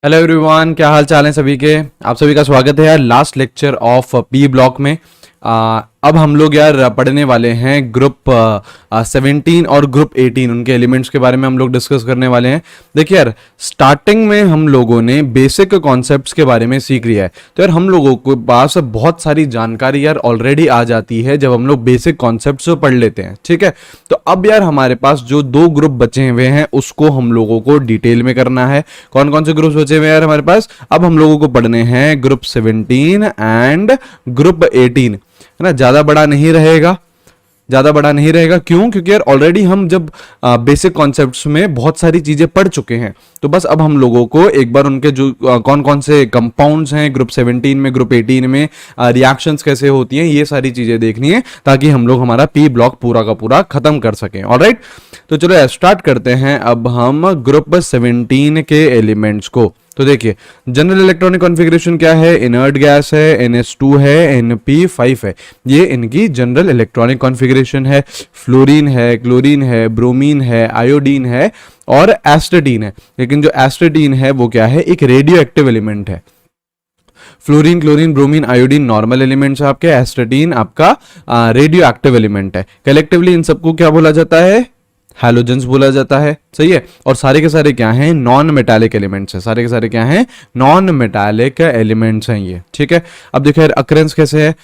Hello everyone, क्या हाल चाल है सभी के। आप सभी का स्वागत है यार last lecture of P block में। अब हम लोग यार पढ़ने वाले हैं ग्रुप 17 और ग्रुप 18, उनके एलिमेंट्स के बारे में हम लोग डिस्कस करने वाले हैं। देखिए यार, स्टार्टिंग में हम लोगों ने बेसिक कॉन्सेप्ट्स के बारे में सीख लिया है, तो यार हम लोगों को पास बहुत सारी जानकारी यार ऑलरेडी आ जाती है जब हम लोग बेसिक कॉन्सेप्ट्स पढ़ लेते हैं। ठीक है, तो अब यार हमारे पास जो दो ग्रुप बचे हुए हैं उसको हम लोगों को डिटेल में करना है। कौन कौन से ग्रुप्स बचे हुए हैं यार हमारे पास? अब हम लोगों को पढ़ने हैं ग्रुप 17 एंड ग्रुप 18, है ना। ज्यादा बड़ा नहीं रहेगा, ज्यादा बड़ा नहीं रहेगा। क्यों? क्योंकि यार ऑलरेडी हम जब बेसिक कॉन्सेप्ट्स में बहुत सारी चीजें पढ़ चुके हैं, तो बस अब हम लोगों को एक बार उनके जो कौन कौन से कंपाउंड्स हैं ग्रुप 17 में, ग्रुप 18 में, रिएक्शंस कैसे होती हैं, ये सारी चीजें देखनी है ताकि हम लोग हमारा पी ब्लॉक पूरा का पूरा खत्म कर सकें। ऑलराइट, तो चलो स्टार्ट करते हैं अब हम ग्रुप 17 के एलिमेंट्स को। तो देखिए, जनरल इलेक्ट्रॉनिक कॉन्फ़िगरेशन क्या है? इनर्ट गैस है, NH2 है, NP5 है, ये इनकी जनरल इलेक्ट्रॉनिक कॉन्फ़िगरेशन है। फ्लोरीन है, क्लोरीन है, ब्रोमीन है, आयोडीन है और एस्टेटीन है। लेकिन जो एस्टेटीन है वो क्या है? एक रेडियो एक्टिव एलिमेंट है। Fluorine, chlorine, bromine, iodine normal elements है आपके, एस्टेटीन आपका रेडियो एक्टिव एलिमेंट है। कलेक्टिवली इन सबको क्या बोला जाता है? हैलोजेंस बोला जाता है। सही है, और सारे के सारे क्या हैं? नॉन मेटालिक एलिमेंट्स हैं। सारे के सारे क्या हैं? नॉन मेटालिक एलिमेंट्स हैं ये। ठीक है, अब देखिए अकरेंस कैसे है।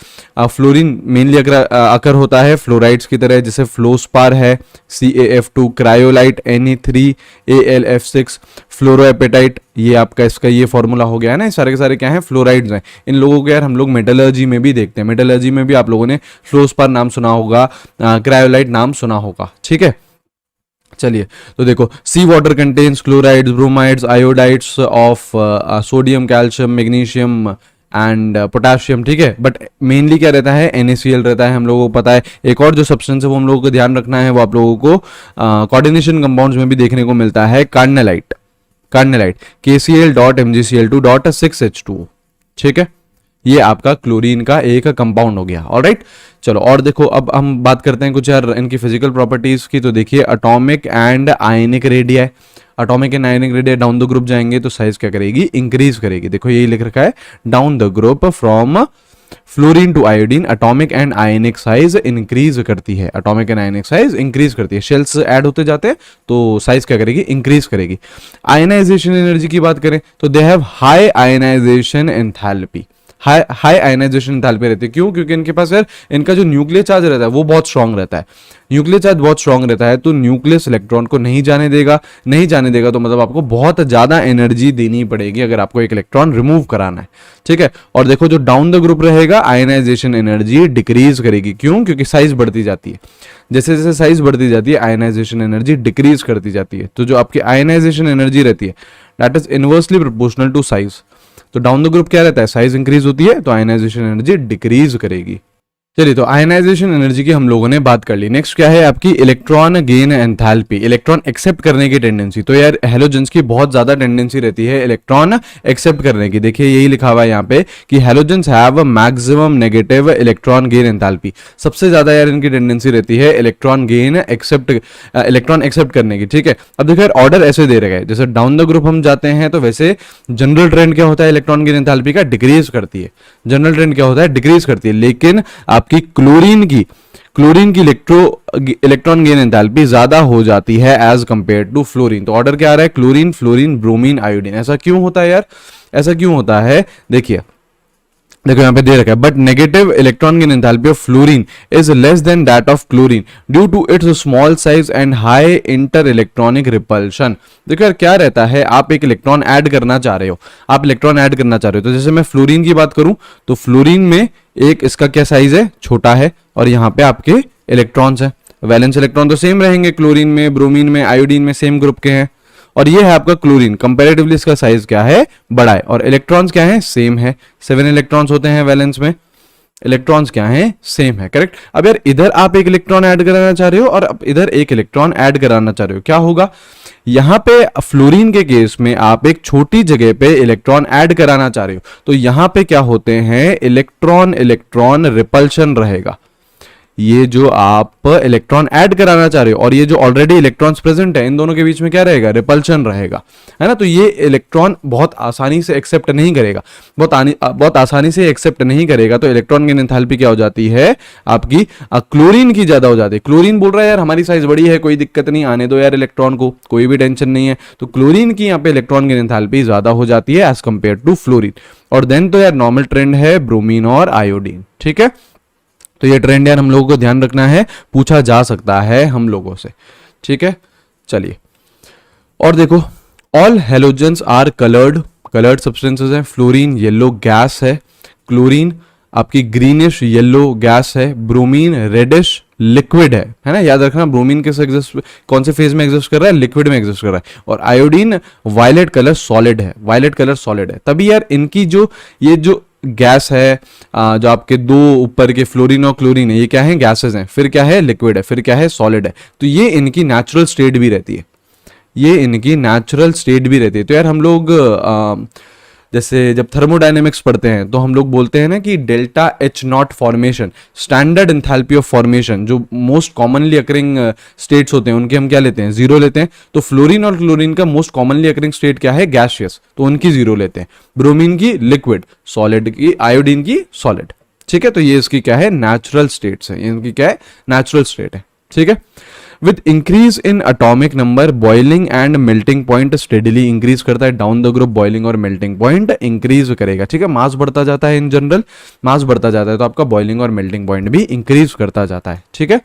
फ्लोरीन मेनली अकर होता है फ्लोराइड्स की तरह, जैसे फ्लोस्पार है, CaF2, क्रायोलाइट NE3, AlF6, फ्लोरोएपेटाइट, ये आपका इसका ये फॉर्मूला हो गया है ना। सारे के सारे क्या हैं? फ्लोराइड्स हैं। इन लोगों को यार हम लोग मेटलर्जी में भी देखते हैं। मेटलर्जी में भी आप लोगों ने फ्लोस्पार नाम सुना होगा, क्रायोलाइट नाम सुना होगा। ठीक है, चलिए तो देखो, sea water contains chlorides, bromides, iodides of sodium, calcium, magnesium and potassium. ठीक है, बट मेनली क्या रहता है? NaCl रहता है, हम लोगों को पता है। एक और जो सब्सटेंस है वो हम लोगों को ध्यान रखना है, वो आप लोगों को कोऑर्डिनेशन कंपाउंड्स में भी देखने को मिलता है, कार्नेलाइट। Carnallite KCl.MgCl2.6H2। ठीक है, ये आपका क्लोरीन का एक कंपाउंड हो गया। ऑलराइट, चलो और देखो, अब हम बात करते हैं कुछ यार इनकी फिजिकल प्रॉपर्टीज की। तो देखिए, atomic and ionic radii, atomic and ionic radii down the group जाएंगे तो साइज क्या करेगी? इंक्रीज करेगी। देखो यही लिख रखा है, down the group from fluorine to iodine atomic and ionic size increase करती है। Atomic and ionic size increase करती है, शेल्स ऐड होते जाते हैं तो साइज क्या करेगी? इंक्रीज करेगी। आयनाइजेशन एनर्जी की बात करें तो they have high ionization enthalpy, high ionization enthalpy रहती है। क्यों? क्योंकि इनके पास यार इनका जो न्यूक्लियर चार्ज रहता है वो बहुत स्ट्रांग रहता है। न्यूक्लियर चार्ज बहुत स्ट्रांग रहता है तो न्यूक्लियस इलेक्ट्रॉन को नहीं जाने देगा। नहीं जाने देगा तो मतलब आपको बहुत ज्यादा एनर्जी देनी पड़ेगी अगर आपको एक इलेक्ट्रॉन रिमूव कराना है। ठीक है, और देखो जो डाउन द ग्रुप रहेगा आयनाइजेशन एनर्जी डिक्रीज करेगी। क्यों? क्योंकि साइज बढ़ती जाती है। जैसे जैसे साइज बढ़ती जाती है आयनाइजेशन एनर्जी डिक्रीज करती जाती है। तो जो आपकी आयनाइजेशन एनर्जी रहती है that is inversely proportional to size. तो डाउन द ग्रुप क्या रहता है? साइज इंक्रीज होती है तो आयनाइजेशन एनर्जी डिक्रीज करेगी। चलिए, तो आयनाइजेशन एनर्जी की हम लोगों ने बात कर ली। नेक्स्ट क्या है आपकी? Electron gain enthalpy, electron accept करने की टेंडेंसी। तो यार हैलोजेंस की बहुत ज्यादा टेंडेंसी रहती है इलेक्ट्रॉन एक्सेप्ट करने की। देखिए यही लिखा हुआ है यहाँ पे कि halogens have maximum negative electron gain enthalpy. सबसे ज्यादा यार इनकी टेंडेंसी रहती है इलेक्ट्रॉन एक्सेप्ट करने की। ठीक है, अब देखो यार ऑर्डर ऐसे दे रखे हैं, जैसे डाउन द ग्रुप हम जाते हैं तो वैसे जनरल ट्रेंड क्या होता है? इलेक्ट्रॉन गेन एंथैल्पी का डिक्रीज करती है। जनरल ट्रेंड क्या होता है? डिक्रीज करती है। लेकिन आपकी क्लोरीन की इलेक्ट्रॉन गेन एंथैल्पी ज्यादा हो जाती है एज कंपेयर टू फ्लोरीन। तो ऑर्डर क्या आ रहा है? Chlorine, fluorine, bromine, iodine. ऐसा क्यों होता है यार? ऐसा क्यों होता है? देखिए देखो यहाँ पे दे रखा है, but negative electron gain enthalpy of fluorine is less than that of chlorine due to its small size and high inter electronic repulsion. देखो यार क्या रहता है, आप एक इलेक्ट्रॉन ऐड करना चाह रहे हो, तो जैसे मैं फ्लोरीन की बात करूं तो फ्लोरीन में एक इसका क्या साइज है? छोटा है, और यहाँ पे आपके इलेक्ट्रॉन्स है, वैलेंस इलेक्ट्रॉन तो सेम रहेंगे, क्लोरीन में, ब्रोमीन में, आयोडीन में सेम ग्रुप के हैं। और ये है आपका क्लोरीन, कंपैरेटिवली इसका साइज क्या है? बड़ा है। और इलेक्ट्रॉन्स क्या है? सेम है, 7 इलेक्ट्रॉन्स होते हैं वैलेंस में, इलेक्ट्रॉन्स क्या है? सेम है। करेक्ट। अब यार इधर आप एक इलेक्ट्रॉन ऐड कराना चाह रहे हो और इधर एक इलेक्ट्रॉन ऐड कराना चाह रहे हो, क्या होगा? यहां पे फ्लोरीन के केस में आप एक छोटी जगह पे इलेक्ट्रॉन ऐड कराना चाह रहे हो, तो यहां पे क्या होते हैं? इलेक्ट्रॉन रिपल्शन रहेगा। ये जो आप इलेक्ट्रॉन ऐड कराना चाह रहे हो और ये जो ऑलरेडी इलेक्ट्रॉन्स प्रेजेंट है, इन दोनों के बीच में क्या रहेगा, रिपल्शन रहेगा, है ना। तो ये इलेक्ट्रॉन बहुत आसानी से एक्सेप्ट नहीं करेगा, बहुत आसानी से एक्सेप्ट नहीं करेगा। तो इलेक्ट्रॉन की एंथैल्पी क्या हो जाती है आपकी, क्लोरीन की ज्यादा हो जाती है। क्लोरीन बोल रहा है यार हमारी साइज बड़ी है, कोई दिक्कत नहीं, आने दो यार इलेक्ट्रॉन को, कोई भी टेंशन नहीं है। तो क्लोरीन की यहाँ पे इलेक्ट्रॉन की एंथैल्पी ज्यादा हो जाती है एज कंपेयर टू फ्लोरीन। और देन तो यार नॉर्मल ट्रेंड है ब्रोमीन और आयोडीन, ठीक है। तो ये ट्रेंड यार हम लोगों को ध्यान रखना है, पूछा जा सकता है हम लोगों से, ठीक है। चलिए और देखो, all halogens are coloured substances हैं। फ्लोरीन येलो गैस है, क्लोरीन आपकी ग्रीनिश येलो गैस है, ब्रोमीन रेडिश लिक्विड है ना। याद रखना ब्रोमीन किस एग्जिस्ट, कौन से फेज में एग्जिस्ट कर रहा है, लिक्विड में एग्जिस्ट कर रहा है। और आयोडीन वायलेट कलर सॉलिड है, वायलेट कलर सॉलिड है। तभी यार इनकी जो ये जो गैस है, जो आपके दो ऊपर के फ्लोरीन और क्लोरीन है, ये क्या है, गैसेस हैं, फिर क्या है, लिक्विड है, फिर क्या है, सॉलिड है। तो ये इनकी नेचुरल स्टेट भी रहती है, ये इनकी नेचुरल स्टेट भी रहती है। तो यार हम लोग जैसे जब थर्मोडायनेमिक्स पढ़ते हैं तो हम लोग बोलते हैं ना कि delta H not formation, standard enthalpy of formation, जो मोस्ट कॉमनली अकरिंग स्टेट्स होते हैं उनके हम क्या लेते हैं, जीरो लेते हैं। तो फ्लोरीन और क्लोरीन का मोस्ट कॉमनली अकरिंग स्टेट क्या है, गैसियस, तो उनकी जीरो लेते हैं। ब्रोमीन की लिक्विड, सॉलिड की, आयोडीन की सॉलिड, ठीक है। तो ये इसकी क्या है, नेचुरल स्टेट्स है, इनकी क्या है, नेचुरल स्टेट है, ठीक है। With increase in atomic number boiling and melting point steadily increase करता है, डाउन द ग्रुप बॉइलिंग और मेल्टिंग पॉइंट इंक्रीज करेगा, ठीक है। मास बढ़ता जाता है, इन जनरल मास बढ़ता जाता है तो आपका बॉइलिंग और मेल्टिंग पॉइंट भी इंक्रीज करता जाता है, ठीक है।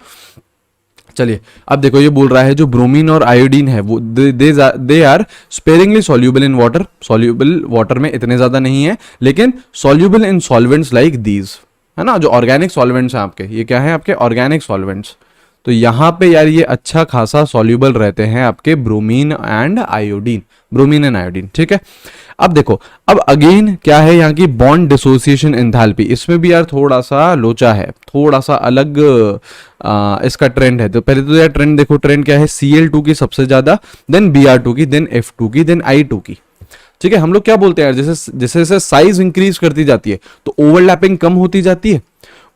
चलिए अब देखो, ये बोल रहा है जो ब्रोमीन और आयोडीन है वो they are sparingly soluble in water, soluble water में इतने ज्यादा नहीं है, लेकिन soluble in solvents like these, है ना। जो ऑर्गेनिक सॉल्वेंट्स हैं आपके, ये क्या है आपके ऑर्गेनिक सॉल्वेंट्स। तो यहां पे यार ये अच्छा खासा सॉल्यूबल रहते हैं आपके bromine and iodine, bromine and iodine, ठीक है। अब देखो, अब अगेन क्या है यहाँ की बॉन्ड डिसोसिएशन एंथैल्पी, इसमें भी यार थोड़ा सा लोचा है, थोड़ा सा अलग इसका ट्रेंड है। तो पहले तो यार ट्रेंड देखो, ट्रेंड क्या है, Cl2 की सबसे ज्यादा, देन Br2 की, देन F2 की, देन I2 की, ठीक है। हम लोग क्या बोलते हैं यार, जैसे जैसे जैसे साइज इंक्रीज करती जाती है तो ओवरलैपिंग कम होती जाती है,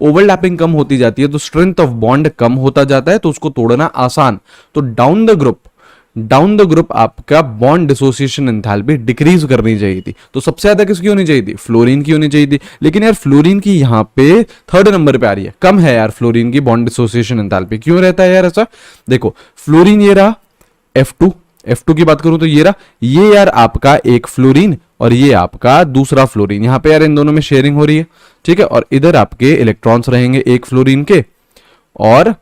ओवरलैपिंग कम होती जाती है तो स्ट्रेंथ ऑफ बॉन्ड कम होता जाता है, तो उसको तोड़ना आसान। तो डाउन द ग्रुप आपका बॉन्ड डिसोसिएशन एंथैल्पी डिक्रीज करनी चाहिए थी। तो सबसे ज्यादा किसकी होनी चाहिए थी, फ्लोरीन की होनी चाहिए थी। लेकिन यार फ्लोरीन की यहाँ पे थर्ड नंबर पे आ रही है, कम है यार फ्लोरीन की बॉन्ड डिसोसिएशन एंथैल्पी। क्यों रहता है यार ऐसा, देखो फ्लोरीन ये रहा F2 की बात करूं तो ये रहा, ये यार आपका एक फ्लोरीन और ये आपका दूसरा फ्लोरीन, यहां पे यार इन दोनों में शेयरिंग हो रही है, ठीक है। और इधर आपके इलेक्ट्रॉन्स रहेंगे एक फ्लोरीन के और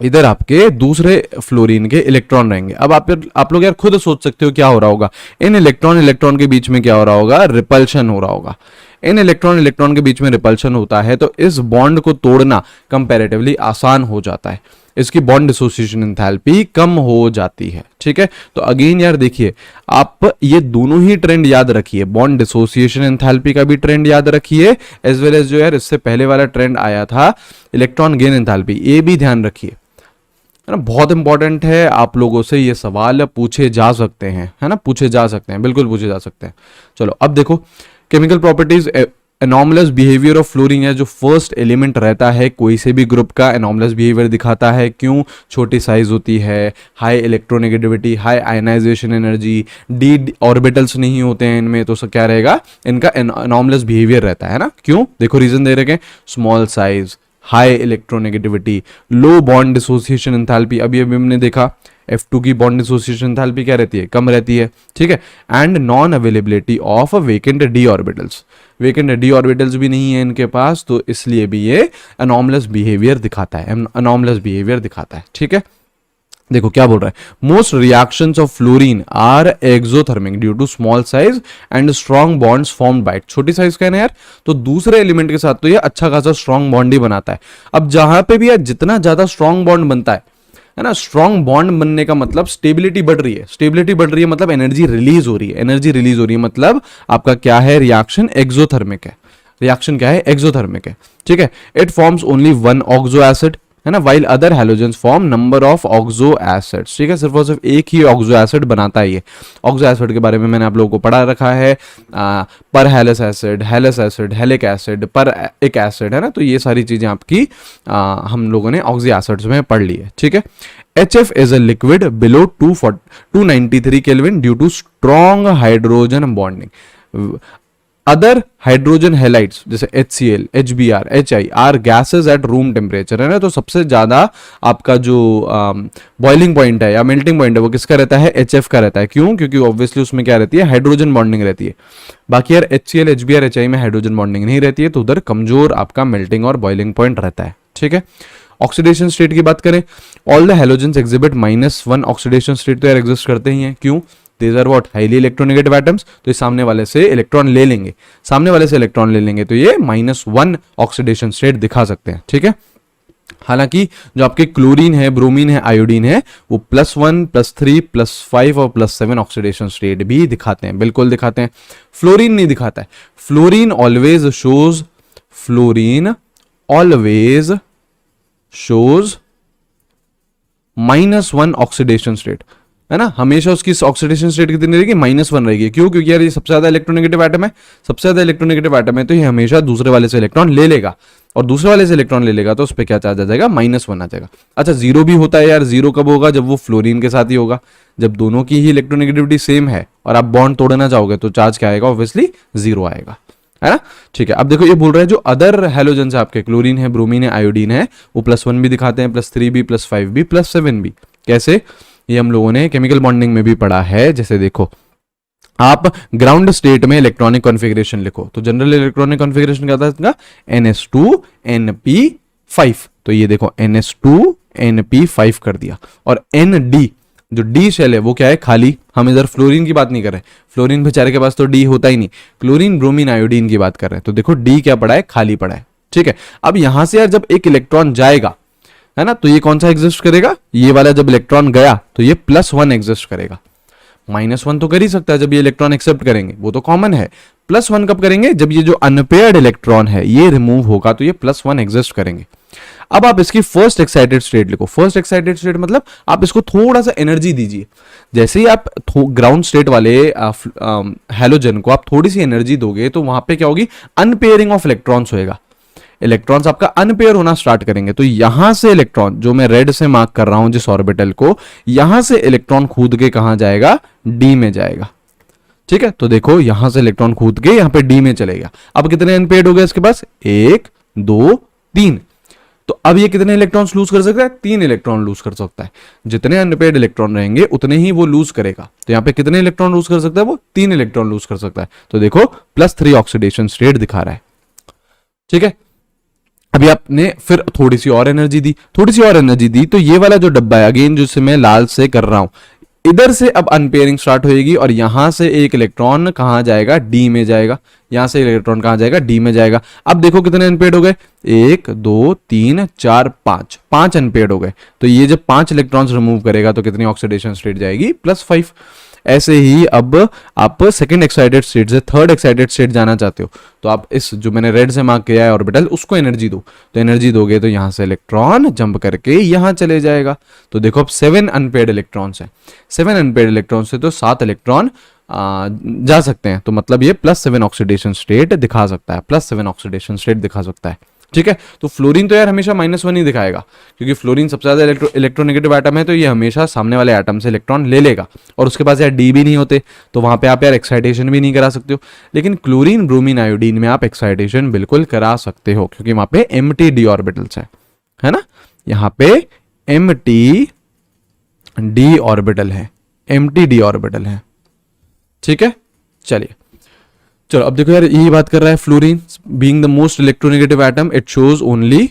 इधर आपके दूसरे फ्लोरीन के इलेक्ट्रॉन रहेंगे। अब आप लोग यार खुद सोच सकते हो क्या हो रहा होगा, इन इलेक्ट्रॉन के बीच में क्या हो रहा होगा, रिपल्शन हो रहा होगा। इन इलेक्ट्रॉन के बीच में रिपल्शन होता है तो इस बॉन्ड को तोड़ना कंपैरेटिवली आसान हो जाता है, इसकी बॉन्ड डिसोसिएशन एंथैल्पी कम हो जाती है, ठीक है। तो अगेन यार देखिए, आप ये दोनों ही ट्रेंड याद रखिए, बॉन्ड डिसोसिएशन एंथैल्पी का भी ट्रेंड याद रखिए, एज वेल एज जो यार इससे पहले वाला ट्रेंड आया था इलेक्ट्रॉन गेन एंथैल्पी, ये भी ध्यान रखिए, है ना। बहुत इंपॉर्टेंट है, आप लोगों से ये सवाल पूछे जा सकते हैं, है ना, पूछे जा सकते हैं, बिल्कुल पूछे जा सकते हैं। चलो अब देखो, chemical properties, anomalous behaviour of fluorine है, जो फर्स्ट एलिमेंट रहता है कोई से भी ग्रुप का एनॉमलस बिहेवियर दिखाता है। क्यों, छोटी साइज होती है, high electronegativity, high ionisation energy, d orbitals नहीं होते हैं इनमें, तो क्या रहेगा, इनका एनॉमलस बिहेवियर रहता है ना। क्यों, देखो रीजन दे रखे हैं, स्मॉल साइज, हाई इलेक्ट्रोनेगेटिविटी, लो बॉन्ड डिसोसिएशन एंथैल्पी, अभी हमने देखा F2 की बॉन्ड डिसोसिएशन एंथैल्पी क्या रहती है, कम रहती है, ठीक है। And non availability of vacant D orbitals, vacant D orbitals भी नहीं है इनके पास, तो इसलिए भी ये एनॉमलस बिहेवियर दिखाता है, एनॉमलस बिहेवियर दिखाता है, ठीक है। देखो क्या बोल रहा है, most reactions of fluorine are exothermic due to small size and strong bonds formed by, छोटी साइज का है ना यार, तो दूसरे एलिमेंट के साथ तो ये अच्छा खासा स्ट्रॉन्ग बॉन्ड ही बनाता है। अब जहां पे भी यार जितना ज्यादा स्ट्रॉन्ग बॉन्ड बनता है ना, स्ट्रॉन्ग बॉन्ड बनने का मतलब स्टेबिलिटी बढ़ रही है, स्टेबिलिटी बढ़ रही है मतलब एनर्जी रिलीज हो रही है, एनर्जी रिलीज हो रही है मतलब आपका क्या है, रिएक्शन एक्सोथर्मिक है, रिएक्शन क्या है, एक्सोथर्मिक है, ठीक है। It forms only one oxo acid, है ना, while other halogens form number of oxo acids, ठीक है, सिर्फ और सिर्फ एक ही ऑक्सो एसिड बनाता है ये। ऑक्सो एसिड के बारे में मैंने आप लोगों को पढ़ा रखा है, पर हेलिक एसिड, हेलिक एसिड, पर एक एसिड, है ना, तो ये सारी चीजें आपकी हम लोगों ने ऑक्सो एसिड्स में पढ़ ली है, ठीक है। HF is a liquid below 293 Kelvin due to strong hydrogen bonding. Other hydrogen halides जैसे HCl, HBr, HI are gases at room temperature, है ना, तो सबसे ज्यादा आपका जो बॉइलिंग पॉइंट है या मेल्टिंग पॉइंट है वो किसका रहता है, HF का रहता है। क्यों? क्योंकि ऑब्वियसली उसमें क्या रहती है, हाइड्रोजन बॉन्डिंग रहती है। बाकी यार HCl, HBr, HI में हाइड्रोजन बॉन्डिंग नहीं रहती है, तो उधर कमजोर आपका मेल्टिंग और बॉइलिंग पॉइंट रहता है, ठीक है। ऑक्सीडेशन स्टेट की बात करें, all the halogens exhibit -1 oxidation state, तो यार एग्जिस्ट करते ही हैं। क्यों? These are what, highly electronegative atoms, तो ये सामने वाले से इलेक्ट्रॉन ले लेंगे, तो ये -1 ऑक्सीडेशन स्टेट दिखा सकते हैं, ठीक है। हालांकि जो आपके क्लोरीन है, ब्रोमीन है, आयोडीन है, वो +1, +3, +5 और +7 ऑक्सीडेशन स्टेट भी दिखाते हैं, बिल्कुल दिखाते हैं। फ्लोरीन नहीं दिखाता है। Fluorine always shows -1 oxidation state, है ना, हमेशा उसकी ऑक्सीडेशन स्टेट कितनी रहेगी, -1 रहेगी। क्यों? क्योंकि यार ये सबसे ज्यादा इलेक्ट्रोनेगेटिव एटम है, तो ये हमेशा दूसरे वाले से इलेक्ट्रॉन ले लेगा, और दूसरे वाले से इलेक्ट्रॉन ले लेगा तो उस पर क्या चार्ज आ जाएगा, -1 आ जाएगा। अच्छा, जीरो भी होता है यार, जीरो कब होगा, जब वो फ्लोरीन के साथ ही होगा, जब दोनों की ही इलेक्ट्रोनेगेटिविटी सेम है और आप बॉन्ड तोड़ना चाहोगे तो चार्ज क्या आएगा, ऑब्वियसली जीरो आएगा, है ना, ठीक है। अब देखो ये बोल रहे हैं जो अदर हैलोजेंस आपके क्लोरीन है, ब्रोमीन है, आयोडीन है, वो +1 भी दिखाते हैं, +3 भी, +5 भी, +7 भी। कैसे? ये हम लोगों ने केमिकल बॉन्डिंग में भी पढ़ा है। जैसे देखो, आप ग्राउंड स्टेट में इलेक्ट्रॉनिक कॉन्फ़िगरेशन लिखो तो जनरल इलेक्ट्रॉनिक कॉन्फ़िगरेशन क्या था इसका, NS2NP5, तो ये देखो NS2NP5 कर दिया, और ND जो डी शेल है वो क्या है, खाली। हम इधर फ्लोरीन की बात नहीं कर रहे, फ्लोरीन बेचारे के पास तो डी होता ही नहीं, क्लोरीन, ब्रोमीन, आयोडीन की बात कर रहे हैं, तो देखो डी क्या पड़ा है, खाली पड़ा है, ठीक है। अब यहां से यार जब एक इलेक्ट्रॉन जाएगा, है ना, तो ये कौन सा एग्जिस्ट करेगा, ये वाला जब इलेक्ट्रॉन गया तो ये +1 एग्जिस्ट करेगा। -1 तो कर ही सकता है जब ये इलेक्ट्रॉन एक्सेप्ट करेंगे, वो तो कॉमन है। +1 कब करेंगे, जब ये जो अनपेयर्ड इलेक्ट्रॉन है ये रिमूव होगा तो ये +1 एग्जिस्ट करेंगे। अब आप इसकी फर्स्ट एक्साइटेड स्टेट लिखो। फर्स्ट एक्साइटेड स्टेट मतलब आप इसको थोड़ा सा एनर्जी दीजिए। जैसे ही आप ग्राउंड स्टेट वाले हैलोजन को आप थोड़ी सी एनर्जी दोगे तो वहां पे क्या होगी, अनपेयरिंग ऑफ इलेक्ट्रॉन्स होएगा, इलेक्ट्रॉन्स आपका अनपेयर होना स्टार्ट करेंगे। तो यहां से इलेक्ट्रॉन, जो मैं रेड से मार्क कर रहा हूं जिस ऑर्बिटल को, यहां से इलेक्ट्रॉन कूद के कहां जाएगा, डी में जाएगा, ठीक है। तो देखो यहां से इलेक्ट्रॉन कूद के यहां पे डी में चलेगा। अब कितने अनपेयर्ड हो गए इसके पास, 1 2 3, तो अब ये कितने इलेक्ट्रॉन्स लूज कर सकता है, 3 इलेक्ट्रॉन लूज कर सकता है। जितने अनपेयर्ड इलेक्ट्रॉन रहेंगे उतने ही वो लूज करेगा। तो यहां पे कितने इलेक्ट्रॉन लूज कर सकता है, वो 3 इलेक्ट्रॉन लूज कर सकता है। तो देखो +3 ऑक्सीडेशन स्टेट दिखा रहा है, ठीक है। अभी आपने फिर थोड़ी सी और एनर्जी दी, तो ये वाला जो डब्बा है, अगेन जिसे मैं लाल से कर रहा हूं, इधर से अब अनपेयरिंग स्टार्ट होएगी और यहां से एक इलेक्ट्रॉन कहां जाएगा, डी में जाएगा। यहां से इलेक्ट्रॉन कहां जाएगा, डी में जाएगा। अब देखो कितने अनपेयर्ड हो गए, 1 2 3 4 5 अनपेयर्ड हो गए। तो ये जब 5 इलेक्ट्रॉन्स रिमूव करेगा तो कितनी ऑक्सीडेशन स्टेट जाएगी, +5। ऐसे ही अब आप सेकंड एक्साइटेड स्टेट से थर्ड एक्साइटेड स्टेट जाना चाहते हो तो आप इस जो मैंने रेड से मार्क किया है ऑर्बिटल, उसको एनर्जी दो। तो एनर्जी दोगे तो यहां से इलेक्ट्रॉन जंप करके यहां चले जाएगा। तो देखो अब 7 अनपेयर्ड इलेक्ट्रॉन्स हैं, 7 अनपेयर्ड इलेक्ट्रॉन से तो 7 इलेक्ट्रॉन जा सकते हैं। तो मतलब ये +7 ऑक्सीडेशन स्टेट दिखा सकता है, +7 ऑक्सीडेशन स्टेट दिखा सकता है, ठीक है। तो फ्लोरीन तो यार हमेशा -1 ही दिखाएगा, क्योंकि फ्लोरीन सबसे ज्यादा इलेक्ट्रोनेगेटिव एटम है, तो ये हमेशा सामने वाले एटम से इलेक्ट्रॉन ले लेगा। और उसके पास यार डी भी नहीं होते, तो वहां पे आप यार एक्साइटेशन भी नहीं करा सकते हो। लेकिन क्लोरीन, ब्रोमीन, आयोडीन में आप एक्साइटेशन बिल्कुल करा सकते हो, क्योंकि वहां पे एम्प्टी डी ऑर्बिटल्स है ना, यहाँ पे एम्प्टी डी ऑर्बिटल है, एम्प्टी डी ऑर्बिटल है, ठीक है। चलिए चलो अब देखो यार, यही बात कर रहा है fluorine being the most electronegative atom, it shows only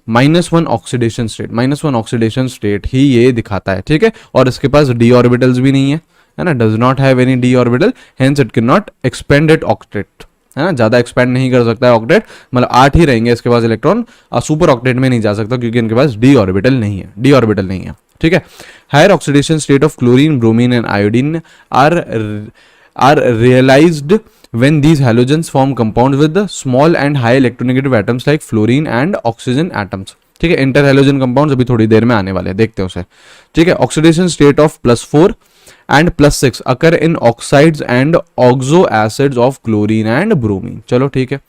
-1 oxidation state, -1 oxidation state ही ये दिखाता है, ठीक है। और इसके पास डी ऑर्बिटल्स भी नहीं है ना, does not have any D orbital, hence it can not expand it octet, है ना, ज्यादा एक्सपेंड नहीं कर सकता है ऑक्टेट, मतलब 8 ही रहेंगे इसके पास इलेक्ट्रॉन, सुपर ऑक्टेट में नहीं जा सकता क्योंकि इनके पास डी ऑर्बिटल नहीं है, ठीक है। Higher oxidation state of chlorine, bromine and iodine are realized when these halogens form compounds with the small and high electronegative atoms like fluorine and oxygen atoms. ठीक है, इंटर हैलोजन कंपाउंड अभी थोड़ी देर में आने वाले हैं, देखते हैं उसे। ठीक है, oxidation state of +4 and +6 occur in oxides and oxo acids of chlorine and bromine. चलो ठीक है,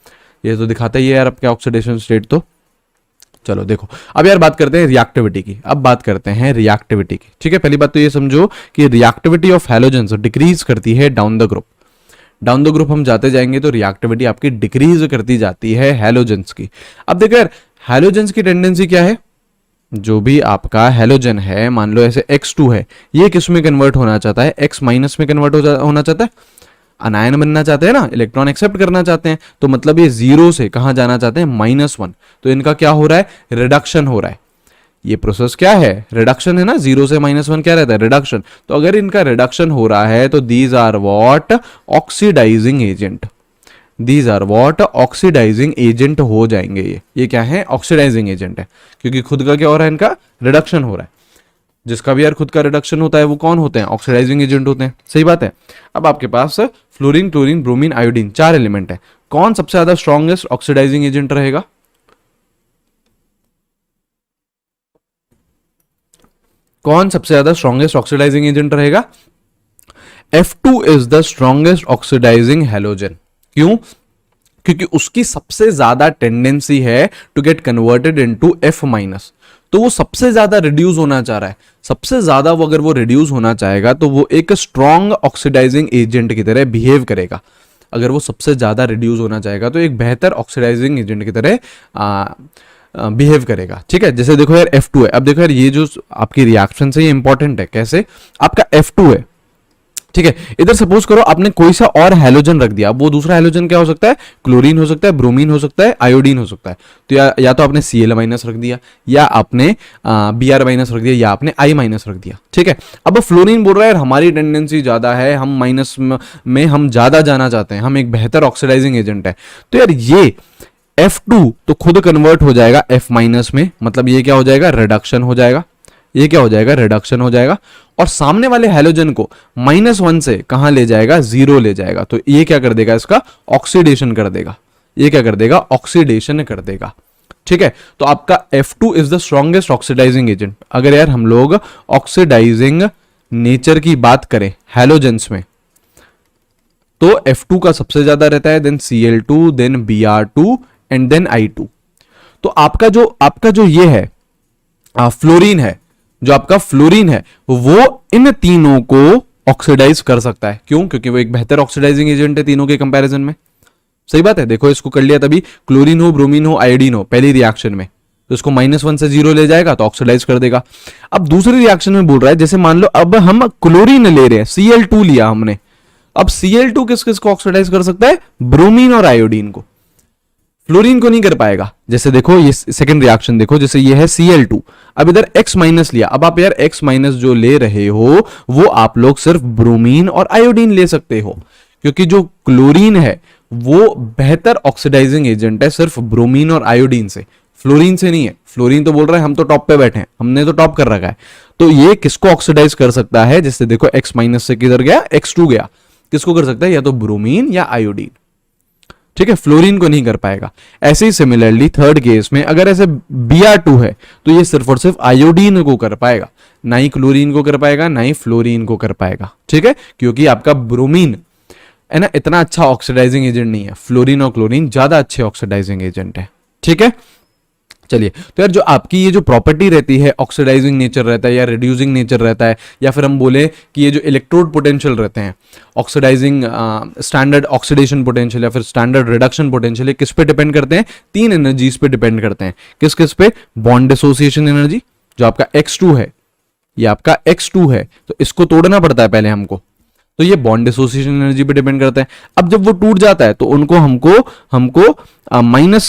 ये तो दिखाता ही है यार आपके ऑक्सीडेशन स्टेट। तो चलो देखो, अब यार बात करते हैं रिएक्टिविटी की। अब बात करते हैं रिएक्टिविटी की। ठीक है, पहली बात तो ये समझो कि रिएक्टिविटी ऑफ हैलोजेंस डिक्रीज करती है down the group. Down the group हम जाते जाएंगे तो रिएक्टिविटी आपकी डिक्रीज करती जाती है हैलोजेंस की। अब देखो यार, हैलोजेंस की टेंडेंसी क्या है, जो भी आपका हैलोजन है, मान लो ऐसे X2 है, ये किस में कन्वर्ट होना चाहता है, X माइनस में कन्वर्ट होना चाहता है, अनायन बनना चाहते हैं ना, इलेक्ट्रॉन एक्सेप्ट करना चाहते हैं। तो मतलब ये जीरो से कहां जाना चाहते हैं, -1। तो इनका क्या हो रहा है, रिडक्शन हो रहा है। ये प्रोसेस क्या है, रिडक्शन है ना, 0 से -1 क्या रहता है, रिडक्शन। तो अगर इनका रिडक्शन हो रहा है तो these are what, oxidising agent. These are what, oxidising agent हो जाएंगे। ये क्या है, ऑक्सीडाइजिंग एजेंट है, क्योंकि खुद का क्या हो रहा है, इनका रिडक्शन हो रहा है। जिसका भी यार खुद का रिडक्शन होता है वो कौन होते हैं, ऑक्सीडाइजिंग एजेंट होते हैं। सही बात है। अब आपके पास fluorine, chlorine, bromine, iodine 4 element है। कौन सबसे ज्यादा स्ट्रॉन्गेस्ट ऑक्सीडाइजिंग एजेंट रहेगा, कौन सबसे ज्यादा स्ट्रॉन्गेस्ट ऑक्सीडाइजिंग एजेंट रहेगा, F2 is the strongest oxidising halogen. क्यों, क्योंकि उसकी सबसे ज्यादा टेंडेंसी है to get converted into F-। तो वो सबसे ज्यादा रिड्यूस होना चाह रहा है। सबसे ज्यादा वो अगर वो रिड्यूस होना चाहेगा तो वो एक स्ट्रॉन्ग ऑक्सीडाइजिंग एजेंट की तरह बिहेव करेगा। अगर वो सबसे ज्यादा रिड्यूस होना चाहेगा तो एक बेहतर ऑक्सीडाइजिंग एजेंट की तरह बिहेव करेगा। ठीक है, जैसे देखो यार F2 है। अब देखो यार, ये जो आपकी रिएक्शन है ये इंपॉर्टेंट है। कैसे, आपका F2 है, ठीक है, इधर सपोज करो आपने कोई सा और हैलोजन रख दिया। वो दूसरा हैलोजन क्या हो सकता है, क्लोरीन हो सकता है, ब्रोमीन हो सकता है, आयोडीन हो सकता है। तो या तो आपने Cl- रख दिया, या आपने Br- रख दिया, या आपने I- रख दिया। ठीक है, अब फ्लोरीन बोल रहा है हमारी टेंडेंसी ज्यादा है, हम माइनस में हम ज्यादा जाना चाहते हैं, हम एक बेहतर ऑक्सीडाइजिंग एजेंट है। तो यार ये F2 तो खुद कन्वर्ट हो जाएगा F- में, मतलब ये क्या हो जाएगा, रिडक्शन हो जाएगा। ये क्या हो जाएगा, रिडक्शन हो जाएगा। और सामने वाले हैलोजन को -1 से कहां ले जाएगा, 0 ले जाएगा। तो ये क्या कर देगा, इसका ऑक्सीडेशन कर देगा। ये क्या कर देगा, ऑक्सीडेशन कर देगा। ठीक है, तो आपका F2 is the strongest oxidising agent. अगर यार हम लोग ऑक्सीडाइजिंग नेचर की बात करें हैलोजेंस में, तो F2 का सबसे ज्यादा रहता है, then Cl2, then Br2 and then I2। तो आपका जो ये है फ्लोरीन है, जो आपका फ्लोरीन है वो इन तीनों को ऑक्सीडाइज कर सकता है। क्यों, क्योंकि वो एक बेहतर ऑक्सीडाइजिंग एजेंट है तीनों के कंपैरिजन में। सही बात है। देखो इसको कर लिया, तभी क्लोरीन हो, ब्रोमीन हो, आयोडीन हो पहली रिएक्शन में, तो इसको -1 से 0 ले जाएगा तो ऑक्सीडाइज कर देगा। अब दूसरी रिएक्शन में बोल रहा है, जैसे मान लो अब हम क्लोरीन ले रहे हैं, Cl2 लिया हमने। अब Cl2 किस किस को ऑक्सीडाइज कर सकता है, ब्रोमीन और आयोडीन को, फ्लोरीन को नहीं कर पाएगा। जैसे देखो ये सेकंड रिएक्शन देखो, जैसे ये है Cl2, अब इधर X- लिया। अब आप यार X- जो ले रहे हो वो आप लोग सिर्फ ब्रोमीन और आयोडीन ले सकते हो, क्योंकि जो क्लोरीन है वो बेहतर ऑक्सीडाइजिंग एजेंट है सिर्फ ब्रोमीन और आयोडीन से, फ्लोरीन से नहीं है। फ्लोरीन तो बोल रहा है हम तो टॉप पे बैठे हैं, हमने तो टॉप कर रखा है। तो ये किसको ऑक्सीडाइज कर सकता है, जैसे देखो X- से किधर गया, X2 गया, किसको कर सकता है, या तो ब्रोमीन या आयोडीन। ठीक है, फ्लोरीन को नहीं कर पाएगा। ऐसे ही सिमिलरली थर्ड केस में अगर ऐसे Br2 है तो ये सिर्फ और सिर्फ आयोडीन को कर पाएगा, ना ही क्लोरीन को कर पाएगा, ना ही फ्लोरीन को कर पाएगा। ठीक है, क्योंकि आपका ब्रोमीन है ना इतना अच्छा ऑक्सीडाइजिंग एजेंट नहीं है, फ्लोरीन और क्लोरीन ज्यादा अच्छे ऑक्सीडाइजिंग एजेंट है। ठीक है, चलिए, तो यार जो आपकी ये जो प्रॉपर्टी रहती है, ऑक्सीडाइजिंग नेचर रहता है या रिड्यूसिंग नेचर रहता है, या फिर हम बोले कि ये जो इलेक्ट्रोड पोटेंशियल रहते हैं, ऑक्सीडाइजिंग स्टैंडर्ड ऑक्सीडेशन पोटेंशियल या फिर स्टैंडर्ड रिडक्शन पोटेंशियल, किस पे डिपेंड करते हैं, 3 एनर्जीज पे डिपेंड करते हैं। किस किस पे, बॉन्ड डिसोसिएशन एनर्जी जो आपका X2 है, ये आपका X2 है, तो इसको तोड़ना पड़ता है पहले हमको, तो ये बॉन्ड डिसोसिएशन एनर्जी पे डिपेंड करता है। अब जब वो टूट जाता है तो उनको हमको माइनस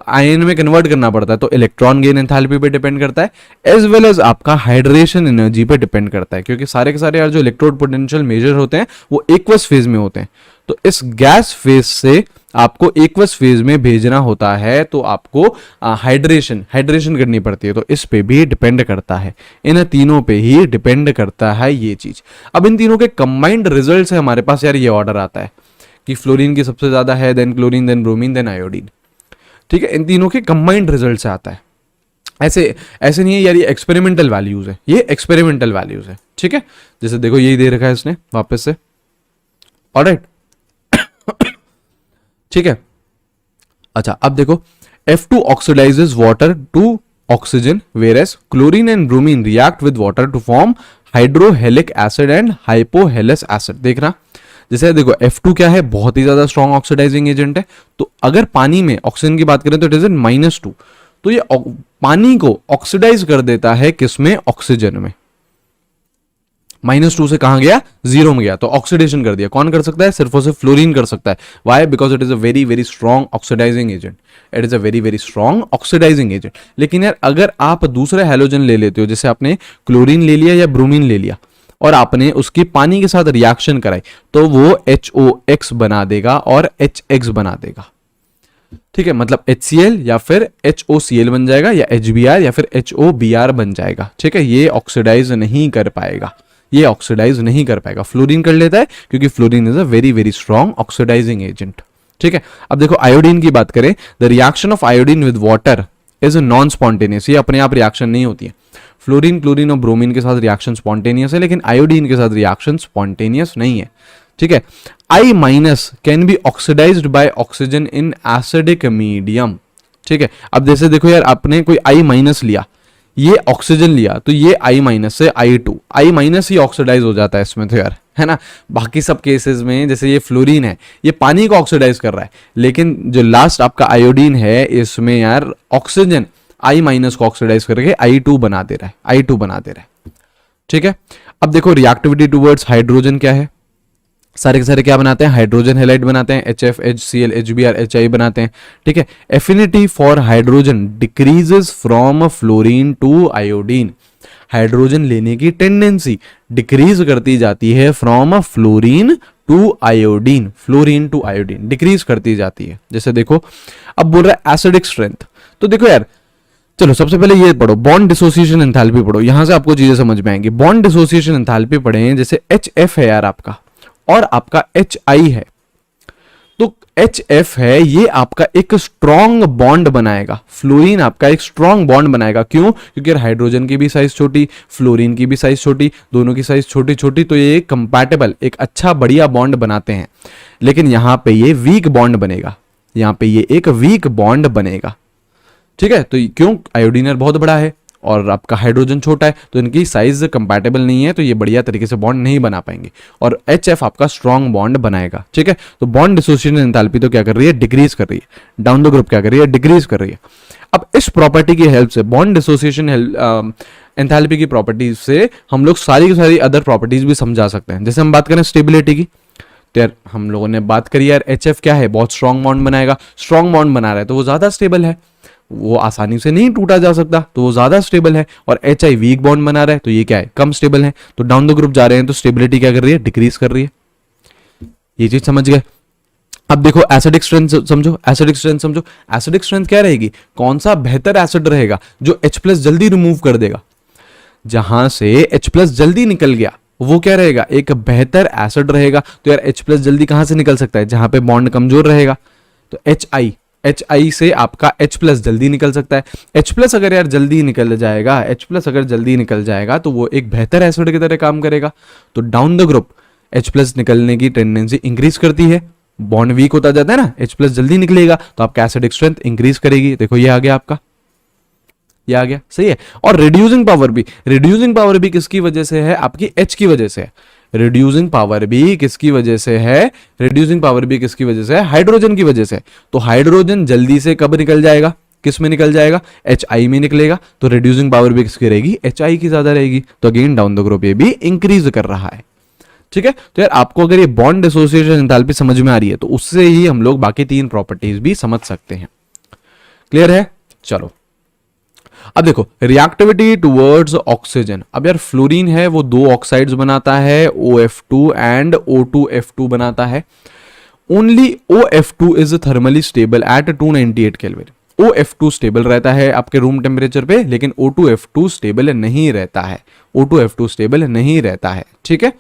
आयन में कन्वर्ट करना पड़ता है, तो इलेक्ट्रॉन गेन एंथैल्पी पे डिपेंड करता है, एज वेल एज आपका हाइड्रेशन एनर्जी पे डिपेंड करता है, क्योंकि सारे के सारे यार जो इलेक्ट्रोड पोटेंशियल मेजर होते हैं वो एक्वस फेज में होते हैं। तो इस गैस फेज से आपको एक्वस फेज में भेजना होता है, तो आपको हाइड्रेशन करनी पड़ती है। तो इस पे भी डिपेंड करता है, इन तीनों पे ही डिपेंड करता है ये चीज। अब इन तीनों के कंबाइंड रिजल्ट से हमारे पास यार ये ऑर्डर आता है कि फ्लोरीन की सबसे ज्यादा है, then chlorine, then bromine, then iodine. ठीक है, इन तीनों के कंबाइंड रिजल्ट से आता है। ऐसे ऐसे नहीं है यार, ये एक्सपेरिमेंटल वैल्यूज है, ये एक्सपेरिमेंटल वैल्यूज है, ठीक है। जैसे देखो यही दे रखा है इसने वापस से, ऑलराइट, ठीक है। अच्छा अब देखो, F2 oxidises water to oxygen, whereas chlorine and bromine react with water to form hydrohalic acid and hypohalous acid. देखना, जैसे देखो F2 क्या है, बहुत ही ज्यादा स्ट्रॉन्ग ऑक्सीडाइजिंग एजेंट है। तो अगर पानी में ऑक्सीजन की बात करें तो इट इज इन -2, तो ये पानी को ऑक्सीडाइज कर देता है किसमें, ऑक्सीजन में। -2 से कहां गया, 0 में गया, तो ऑक्सीडेशन कर दिया। कौन कर सकता है, सिर्फ और सिर्फ फ्लोरीन कर सकता है। Why, because it is a very very strong oxidising agent, it is a very very strong oxidising agent. लेकिन यार अगर आप दूसरे हैलोजन ले लेते हो, जैसे आपने क्लोरीन ले लिया या ब्रोमीन ले लिया और आपने उसकी पानी के साथ रिएक्शन कराई, तो वो HOX बना देगा और HX बना देगा, ठीक है। मतलब HCl या फिर HOCl बन जाएगा, या HBr या फिर HOBr बन जाएगा, ठीक है। ये ऑक्सीडाइज नहीं कर पाएगा, ये ऑक्सीडाइज नहीं कर पाएगा। फ्लोरीन कर लेता है क्योंकि fluorine is a very very strong oxidising agent, ठीक है। अब देखो आयोडीन की बात करें, the reaction of iodine with water is non spontaneous, ये अपने आप रिएक्शन नहीं होती है। फ्लोरीन, क्लोरीन और ब्रोमीन के साथ रिएक्शन स्पॉन्टेनियस है, लेकिन आयोडीन के साथ रिएक्शन स्पॉन्टेनियस नहीं है, ठीक है। I- can be oxidised by oxygen in acidic medium, ठीक है। अब जैसे देखो यार, आपने कोई I- लिया, ये ऑक्सीजन लिया, तो ये I- से I2, I- ही ऑक्सीडाइज हो जाता है इसमें तो यार, है ना। बाकी सब केसेस में जैसे ये फ्लोरीन है, ये पानी को ऑक्सीडाइज कर रहा है, लेकिन जो लास्ट आपका आयोडीन है, इसमें यार ऑक्सीजन I- को ऑक्सीडाइज करके I2 बना दे रहा है, I2 बना दे रहा है, ठीक है। अब देखो रिएक्टिविटी टुवर्ड्स हाइड्रोजन क्या है, सारे के सारे क्या बनाते हैं, हाइड्रोजन हेलाइड बनाते हैं, HF, HCl, HBr, HI बनाते हैं, ठीक है। Affinity for hydrogen decreases from fluorine to iodine, hydrogen लेने की टेंडेंसी डिक्रीज करती जाती है from fluorine to iodine, fluorine to iodine decrease करती जाती है। जैसे देखो अब बोल रहा है एसिडिक स्ट्रेंथ, तो देखो यार, चलो सबसे पहले ये पढ़ो, बॉन्ड डिसोसिएशन एंथैल्पी पढ़ो, यहां से आपको चीजें समझ में आएंगी। बॉन्ड डिसोसिएशन एंथैल्पी पढ़े, जैसे HF है यार आपका, और आपका HI है, तो HF है, ये आपका एक स्ट्रॉन्ग बॉन्ड बनाएगा, फ्लोरीन आपका एक स्ट्रॉन्ग बॉन्ड बनाएगा। क्यों, क्योंकि हाइड्रोजन की भी साइज छोटी, फ्लोरीन की भी साइज छोटी, दोनों की साइज छोटी छोटी, तो ये कंपैटिबल एक अच्छा बढ़िया बॉन्ड बनाते हैं। लेकिन यहां पे ये वीक बॉन्ड बनेगा, यहां पे ये एक वीक बॉन्ड बनेगा, ठीक है। तो क्यों, आयोडीन बहुत बड़ा है और आपका हाइड्रोजन छोटा है, तो इनकी साइज कंपैटिबल नहीं है, तो ये बढ़िया तरीके से बॉन्ड नहीं बना पाएंगे, और HF आपका स्ट्रॉन्ग बॉन्ड बनाएगा, ठीक है। तो बॉन्ड डिसोसिएशन एंथैल्पी तो क्या कर रही है, डिक्रीज कर रही है। डाउन द ग्रुप क्या कर रही है, डिक्रीज कर रही है। अब इस प्रॉपर्टी की हेल्प से, बॉन्ड डिसोसिएशन एंथैल्पी की प्रॉपर्टीज से हम लोग सारी की सारी अदर प्रॉपर्टीज भी समझा सकते हैं। जैसे हम बात करें स्टेबिलिटी की, तो यार हम लोगों ने बात करी यार, HF क्या है, बहुत स्ट्रॉन्ग बॉन्ड बनाएगा, स्ट्रॉन्ग बॉन्ड बना रहा है तो वो ज्यादा स्टेबल है, वो आसानी से नहीं टूटा जा सकता, तो वो ज्यादा स्टेबल है। और HI वीक बॉन्ड बना रहा है, तो ये क्या है, कम स्टेबल है। तो डाउन द ग्रुप जा रहे हैं तो स्टेबिलिटी क्या कर रही है, डिक्रीज कर रही है। ये चीज समझ गए। अब देखो एसिडिक स्ट्रेंथ समझो, एसिडिक स्ट्रेंथ समझो। एसिडिक स्ट्रेंथ क्या रहेगी, कौन सा बेहतर एसिड रहेगा, जो H+ जल्दी रिमूव कर देगा, जहां से H+ जल्दी निकल गया वो क्या रहेगा, एक बेहतर एसिड रहेगा। तो यार H+ जल्दी कहां से निकल सकता है, जहां पे बॉन्ड कमजोर रहेगा, तो HI से आपका H+ जल्दी निकल सकता है। H+ अगर यार जल्दी निकल जाएगा, H+ अगर जल्दी निकल जाएगा तो वो एक बेहतर एसिड की तरह काम करेगा। तो डाउन द ग्रुप H+ निकलने की टेंडेंसी इंक्रीज करती है, बॉन्ड वीक होता जाता है ना, H+ जल्दी निकलेगा तो आपका एसिडिक स्ट्रेंथ इंक्रीज करेगी। देखो ये आ गया आपका, ये आ गया, सही है। और रिड्यूसिंग पावर भी किसकी वजह से है, आपकी H की वजह से है। रिड्यूसिंग पावर भी किसकी वजह से है, रिड्यूसिंग पावर भी किसकी वजह से है, हाइड्रोजन की वजह से। तो हाइड्रोजन जल्दी से कब निकल जाएगा, किस में निकल जाएगा, HI में निकलेगा। तो रिड्यूसिंग पावर भी किसकी रहेगी, HI की ज्यादा रहेगी। तो अगेन डाउन द ग्रुप ये भी इंक्रीज कर रहा है, ठीक है। तो यार आपको अगर ये बॉन्ड एसोसिएशन एंथैल्पी समझ में आ रही है तो उससे ही हम लोग बाकी 3 प्रॉपर्टीज भी समझ सकते हैं। क्लियर है, चलो अब देखो रिएक्टिविटी टुवर्ड्स ऑक्सीजन। अब यार फ्लोरीन है वो 2 ऑक्साइड्स बनाता है, OF2 एंड O2F2 बनाता है। Only OF2 is thermally stable at 298 kelvin. OF2 stable रहता है आपके रूम टेम्परेचर पे, लेकिन O2F2 स्टेबल नहीं रहता है, O2F2 स्टेबल नहीं रहता है, ठीक है।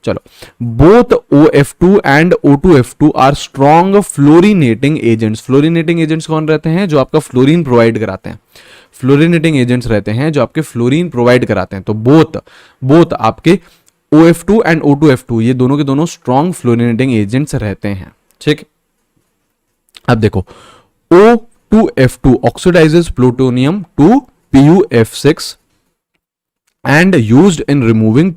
चलो, both OF2 and O2F2 are strong fluorinating agents. Fluorinating agents कौन रहते हैं, जो आपका फ्लोरीन प्रोवाइड कराते हैं। फ्लोरिनेटिंग एजेंट्स रहते हैं जो आपके फ्लोरीन प्रोवाइड कराते हैं। तो बोथ आपके OF2 एंड O2F2 ये दोनों के दोनों स्ट्रॉन्ग फ्लोरिनेटिंग एजेंट्स रहते हैं। ठीक, अब देखो O2F2 oxidises plutonium to PuF6 and used in removing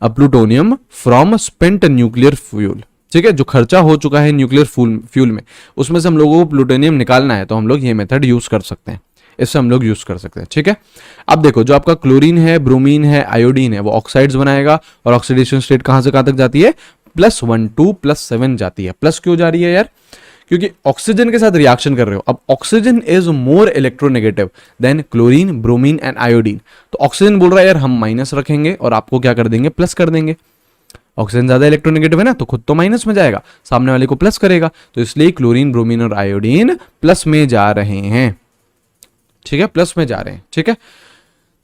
plutonium from spent nuclear fuel. ठीक है, जो खर्चा हो चुका है न्यूक्लियर फ्यूल में, उसमें से हम लोगों को प्लूटोनियम निकालना है, तो हम लोग ये मेथड यूज कर सकते हैं, इससे हम लोग यूज कर सकते हैं। ठीक है, अब देखो जो आपका क्लोरीन है, ब्रोमीन है, आयोडीन है, वो ऑक्साइड्स बनाएगा और ऑक्सीडेशन स्टेट कहां से कहां तक जाती है, +1 to +7 जाती है। प्लस क्यों जा रही है यार, क्योंकि ऑक्सीजन के साथ रिएक्शन कर रहे हो। अब oxygen is more electronegative than chlorine, bromine and iodine. तो ऑक्सीजन बोल रहा है यार हम माइनस रखेंगे और आपको क्या कर देंगे, प्लस कर देंगे। ऑक्सीजन ज्यादा इलेक्ट्रोनेगेटिव है ना, तो खुद तो माइनस में जाएगा, सामने वाले को प्लस करेगा, तो इसलिए क्लोरीन, ब्रोमीन और आयोडीन प्लस में जा रहे हैं। ठीक है, प्लस में जा रहे हैं। ठीक है,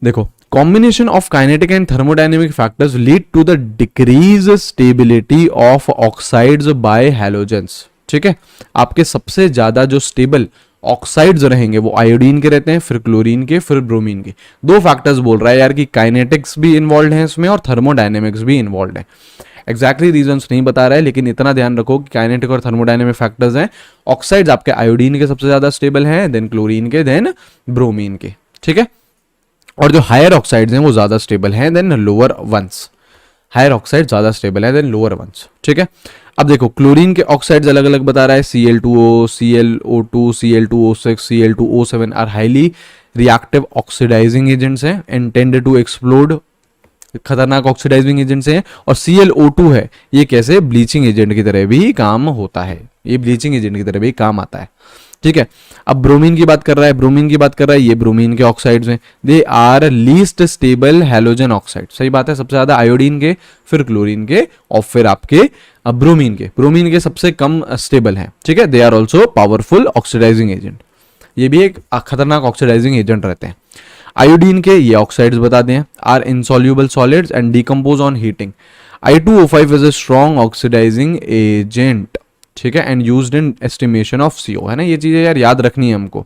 देखो combination of kinetic and thermodynamic factors lead to the decrease stability of oxides by halogens. ठीक है, आपके सबसे ज्यादा जो स्टेबल ऑक्साइड्स रहेंगे वो आयोडीन के रहते हैं, फिर क्लोरीन के, फिर ब्रोमीन के। दो फैक्टर्स बोल रहा है यार कि काइनेटिक्स भी इन्वॉल्व है इसमें और थर्मोडायनेमिक्स भी इन्वॉल्व है। एग्जैक्टली रीजंस नहीं बता रहा है, लेकिन इतना ध्यान रखो कि काइनेटिक और थर्मोडायनेमिक फैक्टर्स हैं। ऑक्साइड्स आपके आयोडीन के सबसे ज्यादा स्टेबल हैं, देन क्लोरीन के, देन ब्रोमीन के। ठीक है, और जो हायर ऑक्साइड्स हैं वो ज्यादा स्टेबल हैं than lower ones. Higher oxide ज्यादा स्टेबल है देन लोअर वंस। ठीक है, अब देखो क्लोरीन के ऑक्साइड्स अलग अलग बता रहा है, Cl2O, ClO2, Cl2O6, Cl2O7 are highly reactive oxidising agents हैं, इंटेंडेड टू एक्सप्लोड, खतरनाक ऑक्सीडाइजिंग एजेंट्स हैं। और Cl2O है, ये कैसे ब्लीचिंग एजेंट की तरह भी काम होता है, ये ब्लीचिंग एजेंट की तरह भी काम आता है। ठीक है, अब ब्रोमीन की बात कर रहा है, ये ब्रोमीन के ऑक्साइड्स हैं, they are least stable halogen oxide. सही बात है, सबसे ज्यादा आयोडीन के, फिर क्लोरीन के और फिर आपके ब्रोमीन के सबसे कम स्टेबल हैं। ठीक है, they are also powerful oxidising agent, ये भी एक खतरनाक ऑक्सीडाइजिंग एजेंट रहते हैं। आयोडीन के ये ऑक्साइड्स बता दें, are insoluble solids and decompose on heating. I2O5 is a strong oxidising agent. ठीक है, and used in estimation of CO, है ना। ये चीजें यार याद रखनी है हमको,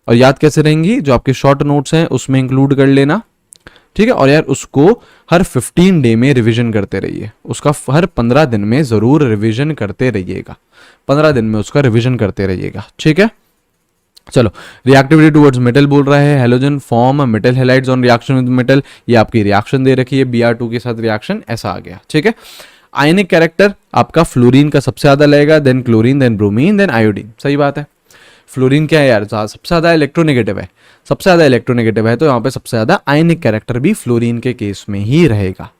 और याद कैसे रहेंगी, जो आपके शॉर्ट नोट्स हैं उसमें इंक्लूड कर लेना। ठीक है, और यार उसको हर 15 डे में रिवीजन करते रहिए, उसका हर 15 दिन में जरूर रिवीजन करते रहिएगा, 15 दिन में उसका रिवीजन करते रहिएगा। ठीक है, चलो रिएक्टिविटी टुवर्ड्स मेटल बोल रहा है, halogen form metal halides on reaction with metal, ये आपकी रिएक्शन दे रखी है, Br2 के साथ रिएक्शन, ऐसा आ गया। ठीक है, आयनिक कैरेक्टर आपका फ्लोरीन का सबसे ज्यादा लगेगा, then chlorine, then bromine, then iodine. सही बात है, फ्लोरीन क्या है यार, सबसे ज्यादा इलेक्ट्रोनेगेटिव है, तो यहाँ पे सबसे ज्यादा आयनिक कैरेक्टर भी फ्लोरीन के केस में ही रहेगा,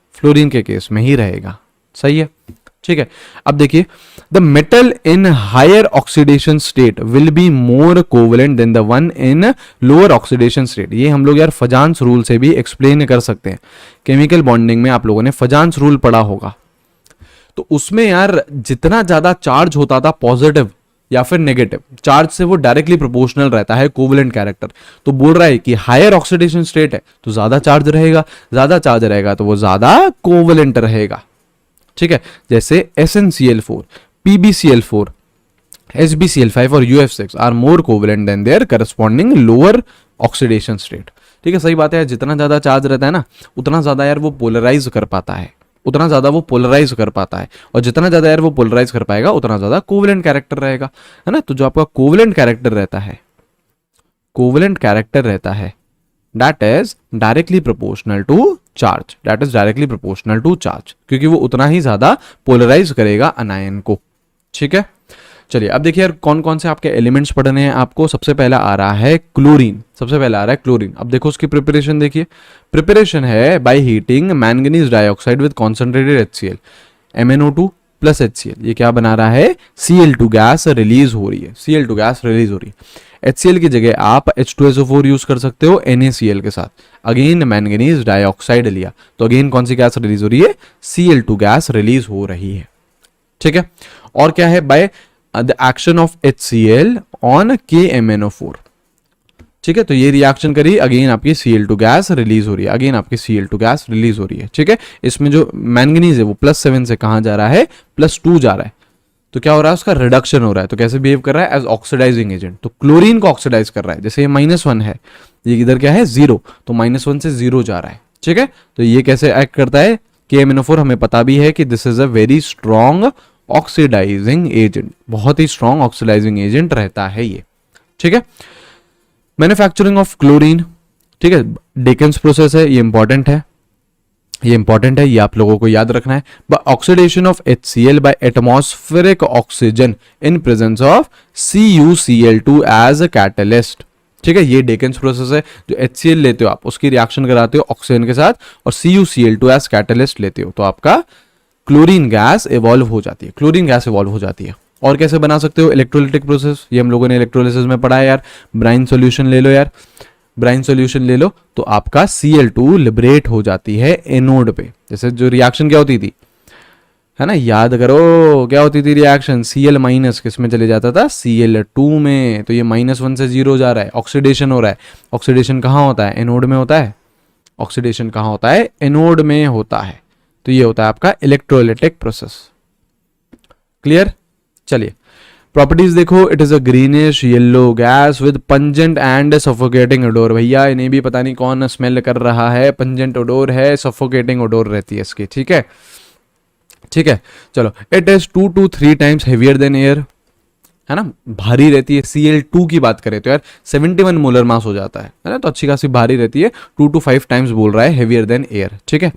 सही है। ठीक है, अब देखिए the metal in higher oxidation state will be more covalent than the one in lower oxidation state. ये हम लोग यार फजान्स रूल से भी एक्सप्लेन कर सकते हैं। केमिकल बॉन्डिंग में आप लोगों ने फजान्स रूल पढ़ा होगा, तो उसमें यार जितना ज्यादा चार्ज होता था पॉजिटिव या फिर नेगेटिव चार्ज से, वो डायरेक्टली प्रोपोर्शनल रहता है कोवेलेंट कैरेक्टर। तो बोल रहा है कि हायर ऑक्सीडेशन स्टेट है तो ज्यादा चार्ज रहेगा, तो वो ज्यादा कोवेलेंट रहेगा। ठीक है, जैसे SnCl4, PbCl4, HbCl5 और UF6 are more covalent than their corresponding lower oxidation state. ठीक है, सही बात है, जितना ज्यादा चार्ज रहता है ना, उतना ज्यादा यार वो पोलराइज कर पाता है, और जितना ज्यादा यार वो पोलराइज कर पाएगा उतना ज्यादा कोवेलेंट कैरेक्टर रहेगा, है ना। तो जो आपका कोवेलेंट कैरेक्टर रहता है that is directly proportional to charge, क्योंकि वो उतना ही ज्यादा पोलराइज करेगा अनायन को। ठीक है, चलिए अब देखिए यार कौन कौन से आपके एलिमेंट्स पढ़ने हैं आपको। सबसे पहला आ रहा है क्लोरीन, अब देखो उसकी प्रिपरेशन देखिए, प्रिपरेशन है by heating manganese dioxide with concentrated HCl, MnO2 plus HCl। ये क्या बना रहा है, Cl2 गैस रिलीज हो रही है, HCl की जगह आप H2SO4 यूज कर सकते हो NaCl के साथ। अगेन मैंगनीज डाइऑक्साइड लिया तो अगेन कौन सी गैस रिलीज हो रही है, Cl2 गैस रिलीज हो रही है। ठीक है, और क्या है, by the action of HCl on KMnO4। ठीक है, तो ये रिएक्शन करी, अगेन आपकी Cl2 गैस रिलीज हो रही है, ठीक है, इसमें जो मैंगनीज है वो +7 से कहां जा रहा है, +2 जा रहा है, तो क्या हो रहा है, उसका रिडक्शन हो रहा है। तो कैसे बिहेव कर रहा है, एज ऑक्सीडाइजिंग एजेंट। तो क्लोरीन को ऑक्सीडाइज कर रहा है, जैसे ये -1 है, ये इधर क्या है 0, तो -1 से 0 जा रहा है, ठीक है। तो ये कैसे एक्ट करता है, KMnO4 हमें पता भी है कि this is a very strong oxidising agent, बहुत ही स्ट्रॉन्ग ऑक्सीडाइजिंग एजेंट रहता है ये, ठीक है। मैन्युफैक्चरिंग ऑफ क्लोरीन, ठीक है, डेकेंस प्रोसेस है, ये इंपॉर्टेंट है, ये इंपॉर्टेंट है, ये आप लोगों को याद रखना है। Oxidation of HCl by atmospheric oxygen in presence of CuCl2 as a catalyst, ठीक है। ये डेकेंस प्रोसेस है, जो HCl लेते हो आप उसकी रिएक्शन कराते हो ऑक्सीजन के साथ और CuCl2 एज कैटलिस्ट लेते हो, तो आपका क्लोरीन गैस इवॉल्व हो जाती है, क्लोरीन गैस इवॉल्व हो जाती है। और कैसे बना सकते हो, इलेक्ट्रोलिटिक प्रोसेस, ये हम लोगों ने इलेक्ट्रोलिसिस में पढ़ा है यार। ब्राइन सॉल्यूशन ले लो यार, ब्राइन सॉल्यूशन ले लो, तो आपका Cl2 लिबरेट हो जाती है एनोड पे। जैसे जो रिएक्शन क्या होती थी, है ना, याद करो क्या होती थी रिएक्शन, Cl- किस में चले जाता था, Cl2 में। तो ये -1 से 0 जा रहा है, ऑक्सीडेशन हो रहा है। ऑक्सीडेशन कहाँ होता है, एनोड में होता है। ऑक्सीडेशन कहाँ होता है, एनोड में होता है। तो ये होता है आपका इलेक्ट्रोलिटिक प्रोसेस, क्लियर। चलिए प्रॉपर्टीज देखो, it is a greenish yellow gas with pungent and suffocating odour. भैया इन्हें भी पता नहीं कौन स्मेल कर रहा है, पंजेंट ओडोर है, सफोकेटिंग ओडोर रहती है इसकी, ठीक है, ठीक है। चलो, it is 2 to 3 times heavier than air, है ना, भारी रहती है। Cl2 की बात करें तो यार 71 मोलर मास हो जाता है ना, तो अच्छी खासी भारी रहती है। 2 to 5 टाइम्स बोल रहा है हेवियर देन एयर, ठीक है।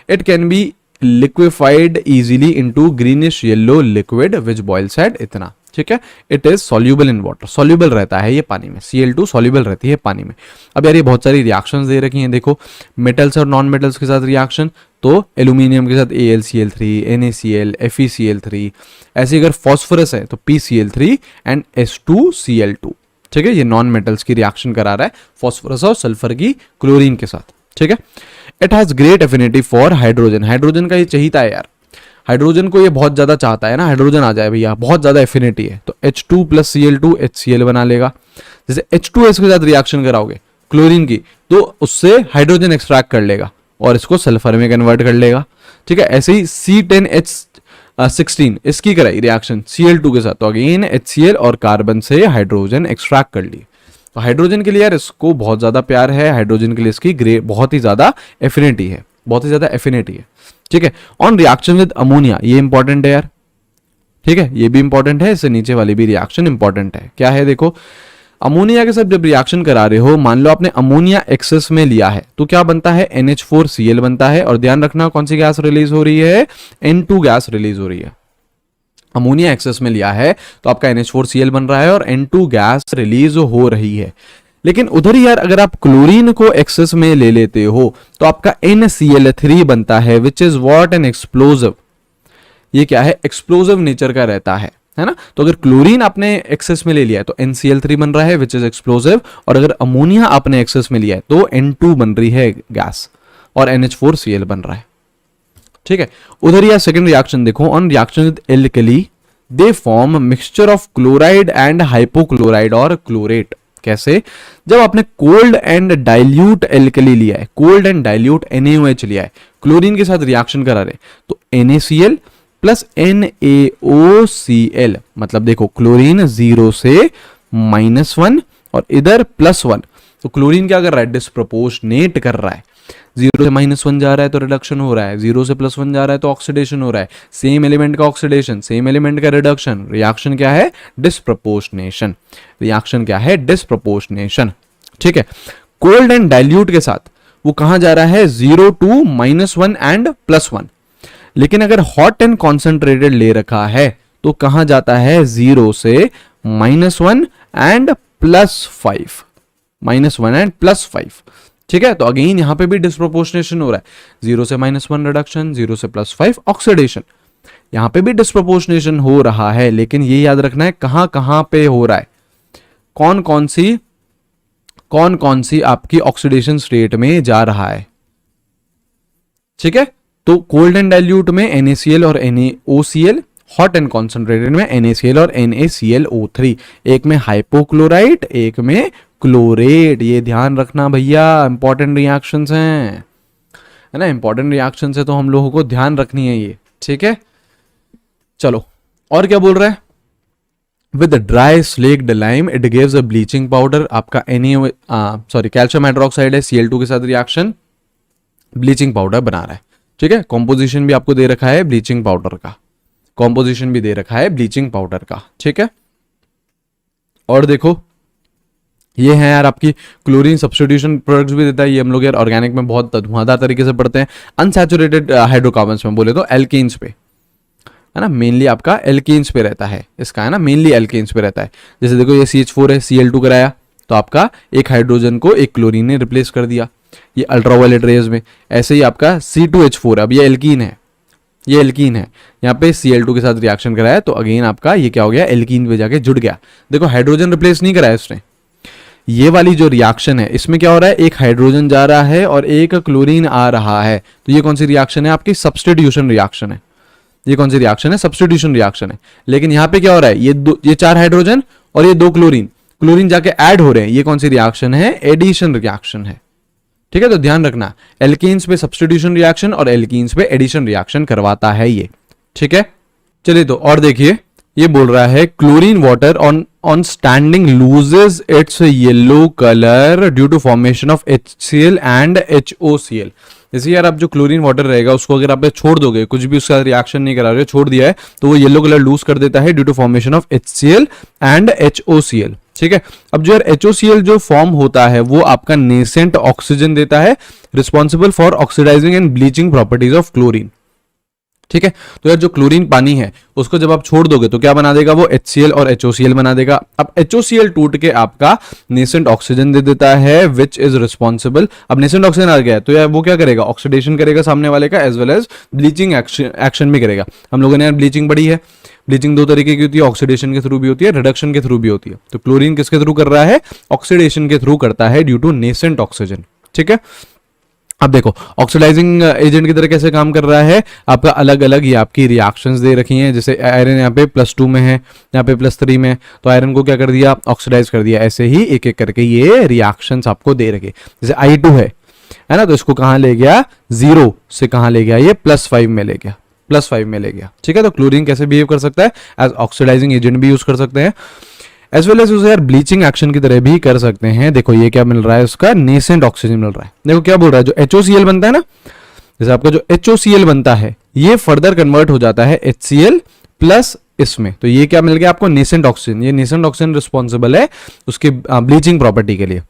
It can be liquefied easily into greenish yellow liquid which boils at इतना, ठीक है। It is soluble in water, soluble रहता है ये पानी में, Cl2 सॉल्यूबल रहती है पानी में। अब यार ये बहुत सारी रिएक्शंस दे रखी हैं, देखो मेटल्स और नॉन मेटल्स के साथ रिएक्शन, तो एल्यूमिनियम के साथ AlCl3, NaCl, FeCl3, ऐसे अगर फॉस्फोरस है तो PCl3 एंड H2Cl2, ठीक है। ये नॉन मेटल्स की रिएक्शन करा रहा है फॉस्फोरस और सल्फर की क्लोरीन के साथ, ठीक है। It has great affinity for hydrogen, hydrogen का ये चाहिता है यार, हाइड्रोजन को ये बहुत ज्यादा चाहता है ना, हाइड्रोजन आ जाए भैया, बहुत ज्यादा एफिनिटी है, तो H2 + Cl2 HCl बना लेगा। जैसे H2S के साथ रिएक्शन कराओगे क्लोरीन की, तो उससे हाइड्रोजन एक्सट्रैक्ट कर लेगा और इसको सल्फर में कन्वर्ट कर लेगा, ठीक है। ऐसे ही C10H16 इसकी कराई रिएक्शन Cl2 के साथ, तो अगेन HCl और कार्बन से हाइड्रोजन एक्सट्रैक्ट कर ली। तो हाइड्रोजन के लिए यार इसको बहुत ज्यादा प्यार है, हाइड्रोजन के लिए इसकी बहुत ही ज्यादा एफिनिटी है, बहुत ही ज्यादा एफिनिटी है, ठीक है। ऑन रिएक्शन विद अमोनिया, ये इंपॉर्टेंट है यार, ठीक है, ये भी इंपॉर्टेंट है, इससे नीचे वाली भी रिएक्शन इंपॉर्टेंट है। क्या है देखो, अमोनिया के साथ जब रिएक्शन करा रहे हो, मान लो आपने अमोनिया एक्सेस में लिया है, तो क्या बनता है, NH4Cl बनता है। और ध्यान रखना कौन सी गैस रिलीज हो रही है, N2 गैस रिलीज हो रही है। अमोनिया एक्सेस में लिया है तो आपका NH4Cl बन रहा है और N2 गैस रिलीज हो रही है। लेकिन उधर ही यार अगर आप क्लोरीन को एक्सेस में ले लेते हो तो आपका NCl3 बनता है, which is what, N explosive. ये क्या है, एक्सप्लोजिव नेचर का रहता है ना। तो अगर क्लोरीन आपने एक्सेस में ले लिया है तो NCl3 बन रहा है विच इज एक्सप्लोजिव, और अगर अमोनिया आपने एक्सेस में लिया है तो N2 बन रही है गैस और NH4Cl बन रहा है, ठीक है। उधर यार सेकंड रिएक्शन देखो, on reaction with alkali they form mixture of chloride and hypochloride और क्लोरेट। कैसे, जब आपने कोल्ड एंड डाइल्यूट एल्कली लिया है, कोल्ड एंड डाइल्यूट NaOH लिया है, क्लोरीन के साथ रिएक्शन करा रहे, तो NaCl प्लस NaOCl, मतलब देखो क्लोरीन 0 से -1 और इधर +1, तो क्लोरीन क्या कर रहा है, डिस्प्रोपोर्शनेट कर रहा है। 0 से -1 जा रहा है तो रिडक्शन हो रहा है, 0 से +1 जा रहा है तो ऑक्सीडेशन हो रहा है। सेम एलिमेंट का ऑक्सीडेशन, सेम एलिमेंट का रिडक्शन, रिएक्शन क्या है, डिस्प्रोपोर्शनेशन। रिएक्शन क्या है, डिस्प्रोपोर्शनेशन, ठीक है। कोल्ड एंड डाइल्यूट के साथ वो कहां जा रहा है, 0 to -1 एंड +1। लेकिन अगर हॉट एंड कॉन्सेंट्रेटेड ले रखा है तो कहां जाता है, 0 से -1 एंड +5, -1 एंड +5, ठीक है। तो अगेन यहां पे भी डिस्प्रोपोर्शनेशन हो रहा है, 0 से -1 रिडक्शन, 0 से +5 ऑक्सीडेशन, यहां पे भी डिस्प्रोपोर्शनेशन हो रहा है। लेकिन ये याद रखना है कहां कहां पे हो रहा है, कौन कौन सी आपकी ऑक्सीडेशन स्टेट में जा रहा है, ठीक है। तो कोल्ड एंड डाइल्यूट में NaCl और NaOCl, हॉट एंड कॉन्सेंट्रेटेड में NaCl और NaClO3, एक में हाइपोक्लोराइट एक में क्लोरेट। ये ध्यान रखना भैया, इंपॉर्टेंट रिएक्शंस हैं, है ना, इंपॉर्टेंट रिएक्शंस है तो हम लोगों को ध्यान रखनी है ये, ठीक है। चलो और क्या बोल रहा है, with dry slaked lime it gives a bleaching powder. आपका कैल्शियम हाइड्रोक्साइड है, Cl2 के साथ रिएक्शन ब्लीचिंग पाउडर बना रहा है। ठीक है, कॉम्पोजिशन भी आपको दे रखा है ब्लीचिंग पाउडर का, कॉम्पोजिशन भी दे रखा है ब्लीचिंग पाउडर का। ठीक है, और देखो ये है यार आपकी क्लोरीन सब्स्टिट्यूशन प्रोडक्ट्स भी देता है। ये हम लोग यार ऑर्गेनिक में बहुत धुआंधार तरीके से पढ़ते हैं। अनसैचुरेटेड हाइड्रोकार्बन्स में बोले तो एल्कीन्स पे, है ना, मेनली आपका एल्कीन्स पे रहता है इसका, है ना, मेनली एल्कीन्स पे रहता है। जैसे देखो ये CH4 है, Cl2 कराया तो आपका एक हाइड्रोजन को एक क्लोरीन ने रिप्लेस कर दिया, ये अल्ट्रावायलेट रेज में। ऐसे ही आपका C2H4, अब ये एल्कीन है, ये एल्कीन है, यहाँ पे Cl2 के साथ रिएक्शन कराया तो अगेन आपका ये क्या हो गया, एल्कीन पे जाके जुड़ गया। देखो हाइड्रोजन रिप्लेस नहीं कराया इसने, ये वाली जो रिएक्शन है इसमें क्या हो रहा है, एक हाइड्रोजन जा रहा है और एक क्लोरीन आ रहा है। तो ये कौन सी रिएक्शन है, आपकी सब्स्टिट्यूशन रिएक्शन है। ये कौन सी रिएक्शन है, सब्स्टिट्यूशन रिएक्शन है। लेकिन यहाँ पे क्या हो रहा है, ये 4 हाइड्रोजन और ये 2 क्लोरीन जाके ऐड हो रहे हैं। ये कौन सी रिएक्शन है, एडिशन रिएक्शन है। ठीक है, तो ध्यान रखना एल्कीन्स पे सब्स्टिट्यूशन रिएक्शन और एल्कीन्स पे एडिशन रिएक्शन करवाता है ये। ठीक है, चलिए तो और देखिए ये बोल रहा है chlorine water on standing loses its yellow colour due to formation of HCl and HOCl। जैसे यार आप जो क्लोरीन वाटर रहेगा उसको अगर आप छोड़ दोगे, कुछ भी उसका रिएक्शन नहीं करा रहे, छोड़ दिया है, तो वो येलो कलर लूज कर देता है due to formation of HCl and HOCl। ठीक है, अब जो यार HOCl जो फॉर्म होता है वो आपका नेसेंट ऑक्सीजन देता है, responsible for oxidising and bleaching properties of chlorine. ठीक है, तो यार जो क्लोरीन पानी है उसको जब आप छोड़ दोगे तो क्या बना देगा, वो HCl और HOCl बना देगा। अब HOCl टूट के आपका नेसेंट ऑक्सीजन दे देता है विच इज रिस्पॉन्सिबल। अब नेसेंट ऑक्सीजन आ गया है तो यार वो क्या करेगा, ऑक्सीडेशन करेगा सामने वाले का, as well as bleaching action भी करेगा। हम लोगों ने यार ब्लीचिंग पढ़ी है, ब्लीचिंग 2 तरीके की होती है, ऑक्सीडेशन के थ्रू भी होती है, रिडक्शन के थ्रू भी होती है। तो क्लोरीन किसके थ्रू कर रहा है, ऑक्सीडेशन के थ्रू करता है ड्यू टू नेसेंट ऑक्सीजन। ठीक है, अब देखो ऑक्सीडाइजिंग एजेंट की तरह कैसे काम कर रहा है, आपका अलग अलग ये आपकी रिएक्शंस दे रखी हैं। जैसे आयरन यहाँ पे +2 में है, यहाँ पे +3 में, तो आयरन को क्या कर दिया, ऑक्सीडाइज कर दिया। ऐसे ही एक एक करके ये रिएक्शंस आपको दे रखे। जैसे I2 है ना, तो इसको कहाँ ले गया, 0 से कहाँ ले गया, ये +5 में ले गया, +5 में ले गया। ठीक है, तो क्लोरीन कैसे बिहेव कर सकता है, एज ऑक्सीडाइजिंग एजेंट भी यूज कर सकते हैं, एज वेल एज उसे यार ब्लीचिंग एक्शन की तरह भी कर सकते हैं। देखो ये क्या मिल रहा है, उसका नेसेंट ऑक्सीजन मिल रहा है। देखो क्या बोल रहा है, जो HOCl बनता है ना, जैसे आपका जो HOCl बनता है ये फर्दर कन्वर्ट हो जाता है HCl प्लस इसमें, तो ये क्या मिल गया आपको, नेसेंट ऑक्सीजन। ये नेसेंट ऑक्सीजन रिस्पॉन्सिबल है उसकी ब्लीचिंग प्रॉपर्टी के लिए।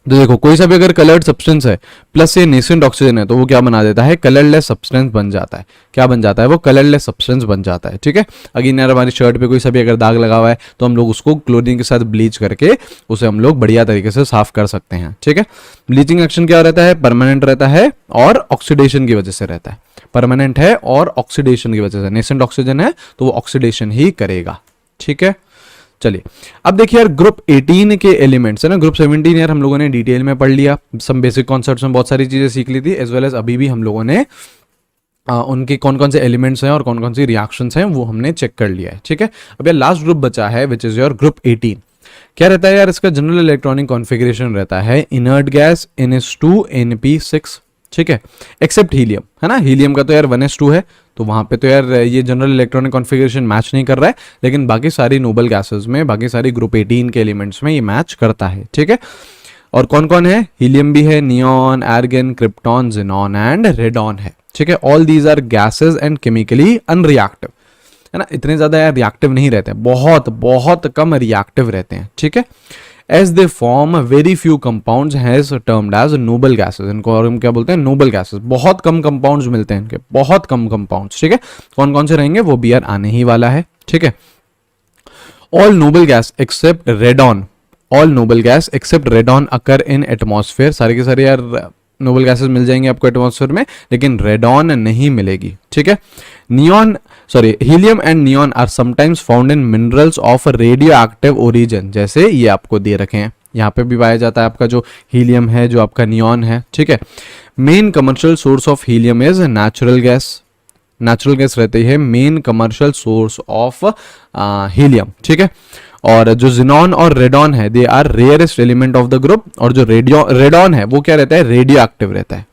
तो देखो कोई सा भी अगर कलर्ड सब्सटेंस है प्लस ये नेसेंट ऑक्सीजन है तो वो क्या बना देता है, कलरलेस सब्सटेंस बन जाता है। क्या बन जाता है, वो कलरलेस सब्सटेंस बन जाता है। ठीक है, अगेन यार हमारी शर्ट पे कोई सा भी अगर दाग लगा हुआ है तो हम लोग उसको क्लोरीन के साथ ब्लीच करके उसे हम लोग बढ़िया तरीके से साफ कर सकते हैं। ठीक है, ब्लीचिंग एक्शन क्या रहता है, परमानेंट रहता है और ऑक्सीडेशन की वजह से रहता है। परमानेंट है और ऑक्सीडेशन की वजह से, नेसेंट ऑक्सीजन है तो वो ऑक्सीडेशन ही करेगा। ठीक है, चलिए अब देखिए यार ग्रुप 18 के एलिमेंट्स है ना, ग्रुप 17 यार हम लोगों ने डिटेल में पढ़ लिया, सम बेसिक कॉन्सेप्ट्स में बहुत सारी चीजें सीख ली थी, एज वेल एज अभी भी हम लोगों ने उनके कौन कौन से एलिमेंट्स हैं और कौन कौन सी रिएक्शंस हैं वो हमने चेक कर लिया है। ठीक है, अब यार लास्ट ग्रुप बचा है विच इज योर ग्रुप 18। क्या रहता है यार, इसका जनरल इलेक्ट्रॉनिक कॉन्फ़िगरेशन रहता है इनर्ट गैस NH2 NP6। ठीक है, एक्सेप्ट हीलियम, है ना, हीलियम का तो यार 1s2 है तो वहां पे तो यार ये जनरल इलेक्ट्रॉनिक कॉन्फ़िगरेशन मैच नहीं कर रहा है, लेकिन बाकी सारी नोबल गैसेस में, बाकी सारी ग्रुप 18 के एलिमेंट्स में ये मैच करता है। ठीक है, और कौन कौन है, हीलियम भी है, neon, argon, krypton, xenon and radon है। ठीक है, all these are gases and chemically unreactive, है ना, इतने ज्यादा यार रिएक्टिव नहीं रहते हैं, बहुत बहुत कम रिएक्टिव रहते हैं। ठीक है, as they form very few compounds has termed as noble gases, इनको और हम क्या बोलते हैं, नोबल गैसेज। बहुत कम कंपाउंड्स मिलते हैं इनके, बहुत कम कंपाउंड्स। ठीक है, कौन कौन से रहेंगे वो भी यार आने ही वाला है। ठीक है, all noble gas except radon, all noble gas except radon occur in atmosphere. सारे के सारे यार नोबल गैसेस मिल जाएंगे आपको एटमॉस्फेयर में, लेकिन रेडॉन नहीं मिलेगी। ठीक है, helium and neon are sometimes found in minerals of radioactive origin, जैसे ये आपको दे रखे हैं, यहाँ पे भी पाया जाता है आपका जो हीलियम है, जो आपका नियॉन है। ठीक है, main commercial source of helium is natural gas, natural gas रहती है main commercial source of helium. ठीक है, और जो जिनॉन और रेडॉन है they are rarest element of the group, और जो रेडॉन है वो क्या रहता है, रेडियो एक्टिव रहता है।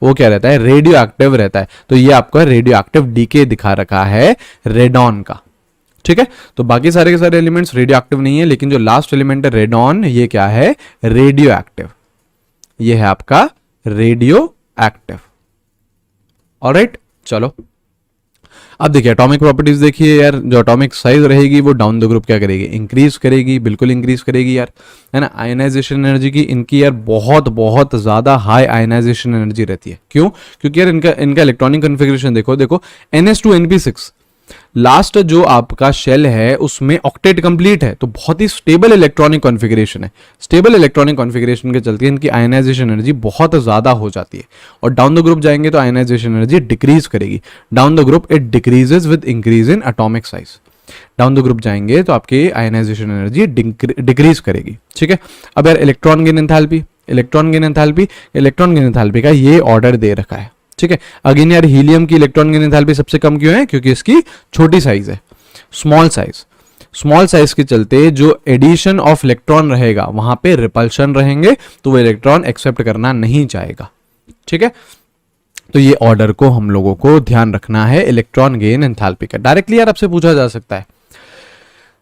वो क्या रहता है, रेडियो एक्टिव रहता है। तो ये आपका रेडियो एक्टिव डीके दिखा रखा है रेडॉन का। ठीक है। तो बाकी सारे के सारे एलिमेंट्स रेडियो एक्टिव नहीं है, लेकिन जो लास्ट एलिमेंट है रेडॉन, ये क्या है, रेडियो एक्टिव। ये है आपका रेडियो एक्टिव। ऑलराइट, चलो अब देखिए एटॉमिक प्रॉपर्टीज देखिए यार, जो एटॉमिक साइज रहेगी वो डाउन द ग्रुप क्या करेगी, इंक्रीज करेगी, बिल्कुल इंक्रीज करेगी यार, है ना। आयनाइजेशन एनर्जी की इनकी यार बहुत बहुत ज्यादा हाई आयनाइजेशन एनर्जी रहती है। क्यों? क्योंकि यार इनका इलेक्ट्रॉनिक कॉन्फ़िगरेशन देखो देखो, NH2 NP6 लास्ट जो आपका शेल है उसमें ऑक्टेट कंप्लीट है, तो बहुत ही स्टेबल इलेक्ट्रॉनिक कॉन्फ़िगरेशन है। स्टेबल इलेक्ट्रॉनिक कॉन्फ़िगरेशन के चलते इनकी आयनाइजेशन एनर्जी बहुत ज्यादा हो जाती है, और डाउन द ग्रुप जाएंगे तो आयनाइजेशन एनर्जी डिक्रीज करेगी। Down the group it decreases with increase in atomic size. Down the group जाएंगे तो आपकी आयनाइजेशन एनर्जी डिक्रीज करेगी। ठीक है। अब यार electron gain enthalpy, electron gain enthalpy, electron gain enthalpy का ये ऑर्डर दे रखा है। ठीक है। अगेन यार हीलियम की इलेक्ट्रॉन गेन एंथैल्पी सबसे कम क्यों है, क्योंकि इसकी छोटी साइज है, स्मॉल साइज। स्मॉल साइज के चलते जो एडिशन ऑफ इलेक्ट्रॉन रहेगा वहां पे रिपल्शन रहेंगे, तो वो इलेक्ट्रॉन एक्सेप्ट करना नहीं चाहेगा। ठीक है। तो ये ऑर्डर को हम लोगों को ध्यान रखना है इलेक्ट्रॉन गेन एंथैल्पी का। डायरेक्टली यार आपसे पूछा जा सकता है,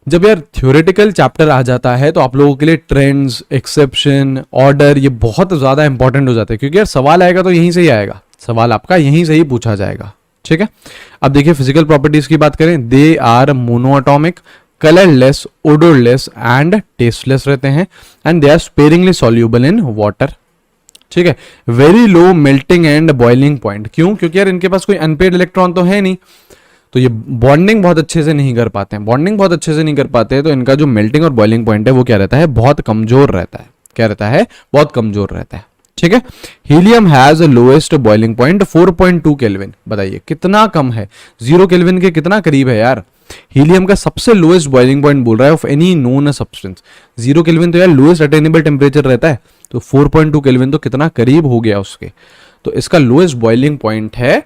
जब यार थ्योरेटिकल चैप्टर आ जाता है तो आप लोगों के लिए ट्रेंड्स, एक्सेप्शन, ऑर्डर ये बहुत ज्यादा इंपॉर्टेंट हो जाते हैं, क्योंकि यार सवाल आएगा तो यहीं से ही आएगा, सवाल आपका यहीं से ही पूछा जाएगा। ठीक है। अब देखिए फिजिकल प्रॉपर्टीज की बात करें, they are monoatomic, colourless, odourless and tasteless रहते हैं, and they are sparingly soluble in water. ठीक है। Very low melting and boiling point. क्यों? क्योंकि यार इनके पास कोई अनपेड इलेक्ट्रॉन तो है नहीं, तो ये बॉन्डिंग बहुत अच्छे से नहीं कर पाते हैं। बॉन्डिंग बहुत अच्छे से नहीं कर पाते हैं तो इनका जो मेल्टिंग और बॉइलिंग पॉइंट है वो क्या रहता है, बहुत कमजोर रहता है। क्या रहता है? बहुत कमजोर रहता है। ठीक है। Helium has lowest boiling point 4.2 kelvin. बताइए कितना कम है, 0 केल्विन के कितना करीब है यार। हीलियम का सबसे लोएस्ट बॉइलिंग पॉइंट बोल रहा है of any known substance. 0 kelvin तो यार लोएस्ट अटेनेबल टेम्परेचर रहता है, तो 4.2 केल्विन तो कितना करीब हो गया उसके। तो इसका लोएस्ट बॉइलिंग पॉइंट है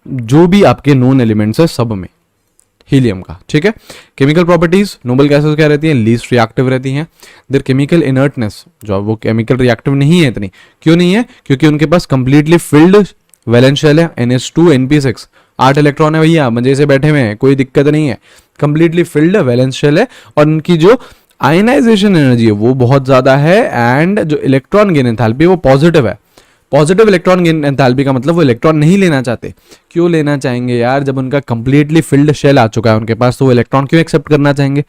जो भी आपके नोन एलिमेंट्स है सब में, हीलियम का। ठीक है। केमिकल प्रॉपर्टीज, नोबल गैसेस क्या रहती हैं, लीस्ट रिएक्टिव रहती हैं। देयर केमिकल इनर्टनेस, जो वो केमिकल रिएक्टिव नहीं है इतनी। क्यों नहीं है? क्योंकि उनके पास कंप्लीटली फिल्ड वैलेंस शेल है, NH2 NP6, 8 इलेक्ट्रॉन है भैया, मजे से बैठे हुए हैं, कोई दिक्कत नहीं है, कंप्लीटली फिल्ड वैलेंस शेल है, और उनकी जो आयनाइजेशन एनर्जी है वो बहुत ज्यादा है, एंड जो इलेक्ट्रॉन गेन एंथैल्पी वो पॉजिटिव है। पॉजिटिव इलेक्ट्रॉन गेन एंथैल्पी का मतलब वो इलेक्ट्रॉन नहीं लेना चाहते। क्यों लेना चाहेंगे यार, जब उनका कंप्लीटली फिल्ड शेल आ चुका है उनके पास, तो वो इलेक्ट्रॉन क्यों एक्सेप्ट करना चाहेंगे?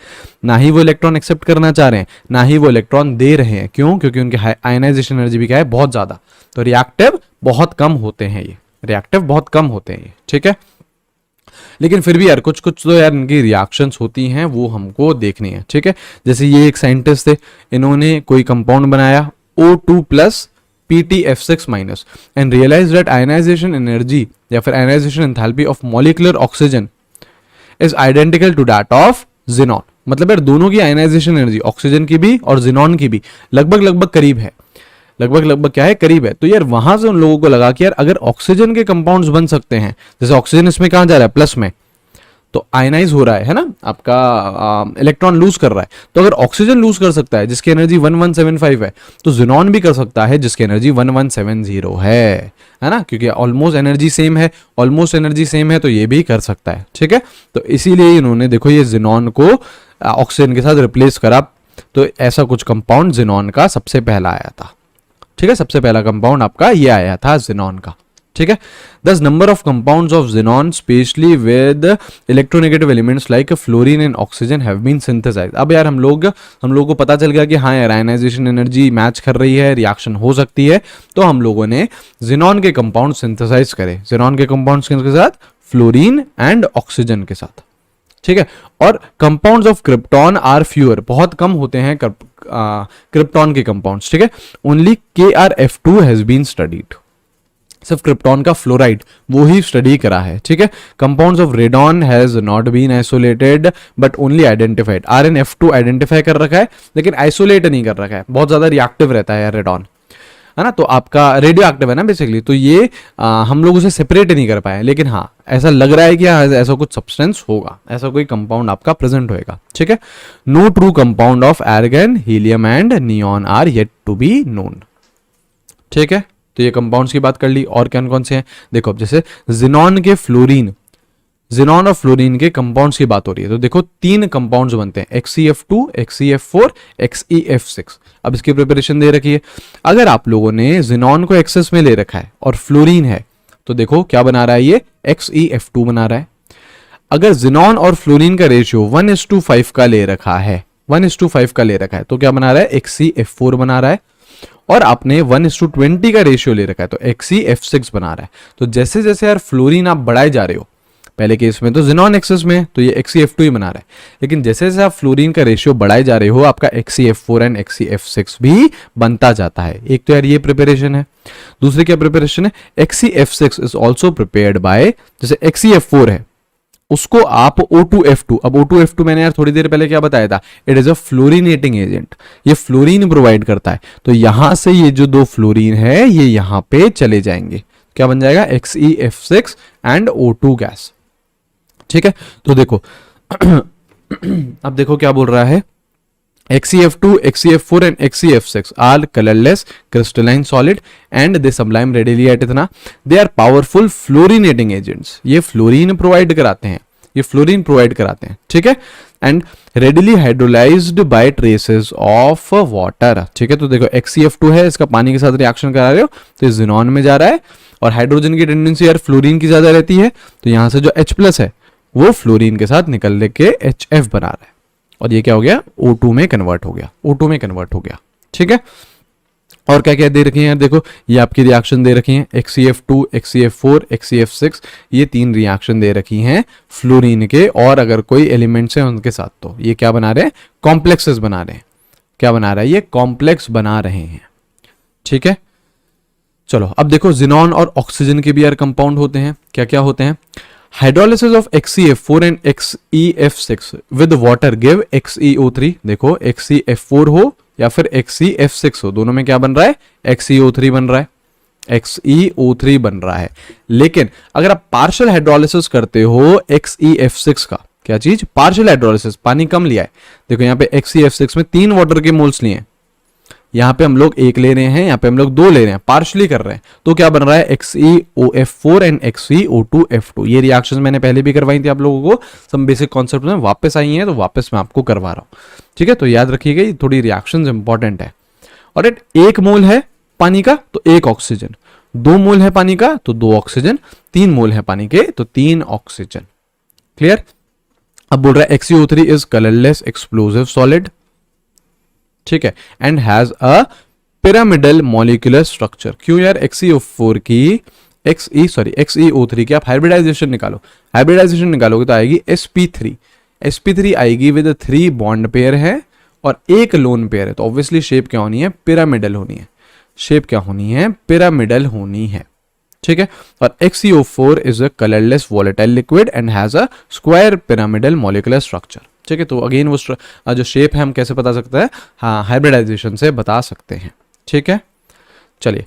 ना ही वो इलेक्ट्रॉन एक्सेप्ट करना चाह रहे हैं, ना ही वो इलेक्ट्रॉन दे रहे हैं। क्यों? क्योंकि उनकी आयनाइजेशन एनर्जी भी क्या है, बहुत ज्यादा। तो रिएक्टिव बहुत कम होते हैं ये, रिएक्टिव बहुत कम होते हैं ये। ठीक है। लेकिन फिर भी यार कुछ कुछ तो यार इनकी रिएक्शंस होती हैं, वो हमको देखनी है। ठीक है। जैसे ये एक साइंटिस्ट थे, इन्होंने कोई कंपाउंड बनाया O2+ PtF6- and realized that ionization energy या फिर ionization enthalpy of molecular oxygen is identical to that of xenon। मतलब यार दोनों की आयनाइजेशन एनर्जी, ऑक्सीजन की भी और जिनॉन की भी, लगभग लगभग करीब है। लगभग लगभग क्या है, करीब है। तो यार वहां से उन लोगों को लगा कि यार अगर ऑक्सीजन के कंपाउंड्स बन सकते हैं, जैसे ऑक्सीजन इसमें कहां जा रहा है, प्लस में, तो आयनाइज हो रहा है ना, आपका इलेक्ट्रॉन लूज कर रहा है। तो अगर ऑक्सीजन लूज कर सकता है जिसकी एनर्जी 1175 है, तो जिनॉन भी कर सकता है जिसकी एनर्जी 1170 है ना, क्योंकि ऑलमोस्ट एनर्जी सेम है, ऑलमोस्ट एनर्जी सेम है, तो ये भी कर सकता है। ठीक है। तो इसीलिए इन्होंने देखो ये जिनॉन को ऑक्सीजन के साथ रिप्लेस करा, तो ऐसा कुछ कंपाउंड जिनॉन का सबसे पहला आया था। ठीक है। सबसे पहला कंपाउंड आपका ये आया था जिनॉन का। ठीक है। Thus number of compounds of xenon specially with electronegative elements like fluorine and oxygen have been synthesised. अब यार हम लोग को पता चल गया कि हाँ यार आयनाइजेशन एनर्जी मैच कर रही है, रिएक्शन हो सकती है, तो हम लोगों ने जिनॉन के कंपाउंड सिंथेसाइज करे। जिनॉन के कंपाउंड्स के साथ, फ्लोरीन एंड ऑक्सीजन के साथ। ठीक है। और compounds of krypton are fewer, बहुत कम होते हैं क्रिप्टॉन के कंपाउंड्स। ठीक है। Only KrF2 has been studied. सिर्फ क्रिप्टॉन का फ्लोराइड वो ही स्टडी करा है। ठीक है। Compounds of radon has not been isolated but only identified. RnF2 identify कर रखा है लेकिन आइसोलेट नहीं कर रखा है, बहुत ज्यादा रिएक्टिव रहता है यार रेडॉन, है ना, तो आपका रेडियो एक्टिव है ना बेसिकली, तो ये हम लोग उसे सेपरेट नहीं कर पाए। लेकिन हाँ ऐसा लग रहा है कि हाँ ऐसा कुछ सब्सटेंस होगा, ऐसा कोई कंपाउंड आपका प्रेजेंट होएगा। ठीक है। No true compound of argon, helium and neon are yet to be known. ठीक है। तो ये कंपाउंड्स की बात कर ली, और कौन कौन से हैं देखो, जैसे जिनॉन के फ्लोरीन, जिनॉन और फ्लोरीन के कंपाउंड्स की बात हो रही है, तो देखो 3 कंपाउंड्स बनते हैं, XeF2, XeF4, XeF6। अब इसकी प्रिपरेशन दे रखी है। अगर आप लोगों ने जिनॉन को एक्सेस में ले रखा है और फ्लोरीन है, तो देखो क्या बना रहा है, ये XeF2 बना रहा है। अगर जिनॉन और फ्लोरीन का रेशियो 1:5 का ले रखा है, 1:5 का ले रखा है, तो क्या बना रहा है, XeF4 बना रहा है। और आपने 1:20 का रेशियो ले रखा है, तो XeF6 बना रहा है। तो जैसे जैसे यार फ्लोरीन आप बढ़ाए जा रहे हो, पहले केस में तो जिनॉन एक्सेस में, तो ये XeF2 ही बना रहा है, लेकिन जैसे जैसे आप फ्लोरीन का रेशियो बढ़ाए जा रहे हो, आपका XeF4 एंड XeF6 भी बनता जाता है। एक तो यार ये प्रिपरेशन है। दूसरी क्या प्रिपरेशन है, XeF6 is also prepared by, जैसे XeF4 है उसको आप O2F2, अब O2F2 मैंने यार थोड़ी देर पहले क्या बताया था, it is a fluorinating agent, ये फ्लोरीन प्रोवाइड करता है। तो यहां से ये जो 2 फ्लोरीन है ये यहां पे चले जाएंगे, क्या बन जाएगा, XeF6 एंड O2 गैस। ठीक है, तो देखो अब देखो क्या बोल रहा है, XeF2, XeF4 and XeF6 are colorless crystalline solid and they sublime readily at इतना, they are powerful fluorinating agents, ये फ्लोरीन प्रोवाइड कराते हैं, ये फ्लोरीन प्रोवाइड कराते हैं। ठीक है, and readily hydrolysed bye traces of water. ठीक है, तो देखो XeF2 है, इसका पानी के साथ रिएक्शन करा रहे हो तो ये जिनॉन में जा रहा है, और हाइड्रोजन की टेंडेंसी यार फ्लोरीन की ज्यादा रहती है, तो यहां से जो H+ है वो फ्लोरीन के साथ निकल के HF बना रहा है, और ये क्या हो गया, O2 में कन्वर्ट हो गया, O2 में कन्वर्ट हो गया। ठीक है, और क्या क्या दे रखी है यार, देखो ये आपकी रिएक्शन दे रखी है, XeF2, XeF4, XeF6, ये 3 रिएक्शन दे रखी हैं फ्लोरीन के, और अगर कोई एलिमेंट्स हैं उनके साथ, तो ये क्या बना रहे हैं, कॉम्प्लेक्सेस बना रहे हैं। क्या बना रहा है, ये कॉम्प्लेक्स बना रहे हैं। ठीक है, चलो अब देखो जिनॉन और ऑक्सीजन के भी यार कंपाउंड होते हैं, क्या क्या होते हैं, hydrolysis of XeF4 and XeF6 with water give XeO3। देखो XeF4 हो या फिर XeF6 हो, दोनों में क्या बन रहा है, XeO3 बन रहा है, XeO3 बन रहा है। लेकिन अगर आप पार्शियल हाइड्रोलिसिस करते हो XeF6 का, क्या चीज, पार्शियल हाइड्रोलिसिस, पानी कम लिया है, देखो यहाँ पे XeF6 में 3 वाटर के मोल्स लिए हैं, यहाँ पे हम लोग 1 ले रहे हैं, यहाँ पे हम लोग 2 ले रहे हैं, पार्शली कर रहे हैं, तो क्या बन रहा है, XeOF4 एंड XeO2F2। ये रिएक्शंस मैंने पहले भी करवाई थी आप लोगों को, सब बेसिक कॉन्सेप्ट में वापस आई हैं, तो वापस मैं आपको करवा रहा हूँ। ठीक है, तो याद रखिएगा ये थोड़ी रिएक्शंस इंपॉर्टेंट है। और 1 मोल है पानी का तो 1 ऑक्सीजन, 2 मोल है पानी का तो 2 ऑक्सीजन, 3 मोल है पानी के तो 3 ऑक्सीजन। क्लियर। अब बोल रहा है XeO3 is colourless explosive solid, ठीक है, and has a pyramidal molecular structure. क्यों यार, XeO4 की XeO3 की आप हाइब्रिडाइजेशन निकालो, हाइब्रिडाइजेशन निकालोगे तो आएगी sp3, sp3 आएगी विद 3 बॉन्ड पेयर है और 1 लोन पेयर है, तो ऑब्वियसली शेप क्या होनी है, पिरामिडल होनी है, शेप क्या होनी है, पिरामिडल होनी है। ठीक है, और XeO4 is a colourless volatile liquid and has a square pyramidal molecular structure. ठीक है, तो अगेन वो जो शेप है हम कैसे बता सकते हैं, हाँ हाइब्रिडाइजेशन से बता सकते हैं। ठीक है, चलिए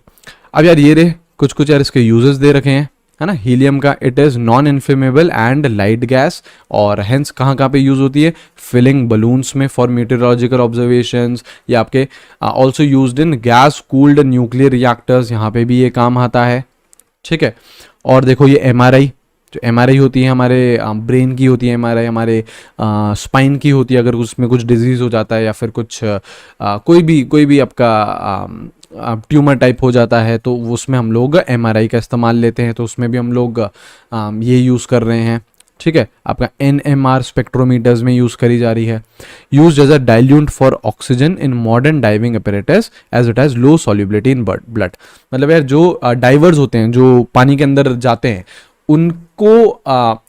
अब यार ये रहे कुछ यार इसके यूजेस दे रखे हैं, है ना। हीलियम का it is non inflammable and light gas, और हेंस कहाँ पे यूज होती है, फिलिंग बलून्स में फॉर मीटेरोलॉजिकल ऑब्जर्वेशंस, या आपके ऑल्सो यूज्ड इन गैस कूल्ड न्यूक्लियर रिएक्टर्स, यहाँ पे भी ये काम आता है। ठीक है, और देखो ये MRI, जो MRI होती है हमारे ब्रेन की होती है, MRI हमारे स्पाइन की होती है, अगर उसमें कुछ डिजीज हो जाता है या फिर कुछ कोई भी आपका ट्यूमर टाइप हो जाता है, तो उसमें हम लोग MRI का इस्तेमाल लेते हैं, तो उसमें भी हम लोग ये यूज़ कर रहे हैं। ठीक है, आपका NMR स्पेक्ट्रोमीटर्स में यूज़ करी जा रही है। Use as a dilute for oxygen in modern diving apparatus as it has low solubility in blood. मतलब यार जो डाइवर्स होते हैं, जो पानी के अंदर जाते हैं, उनको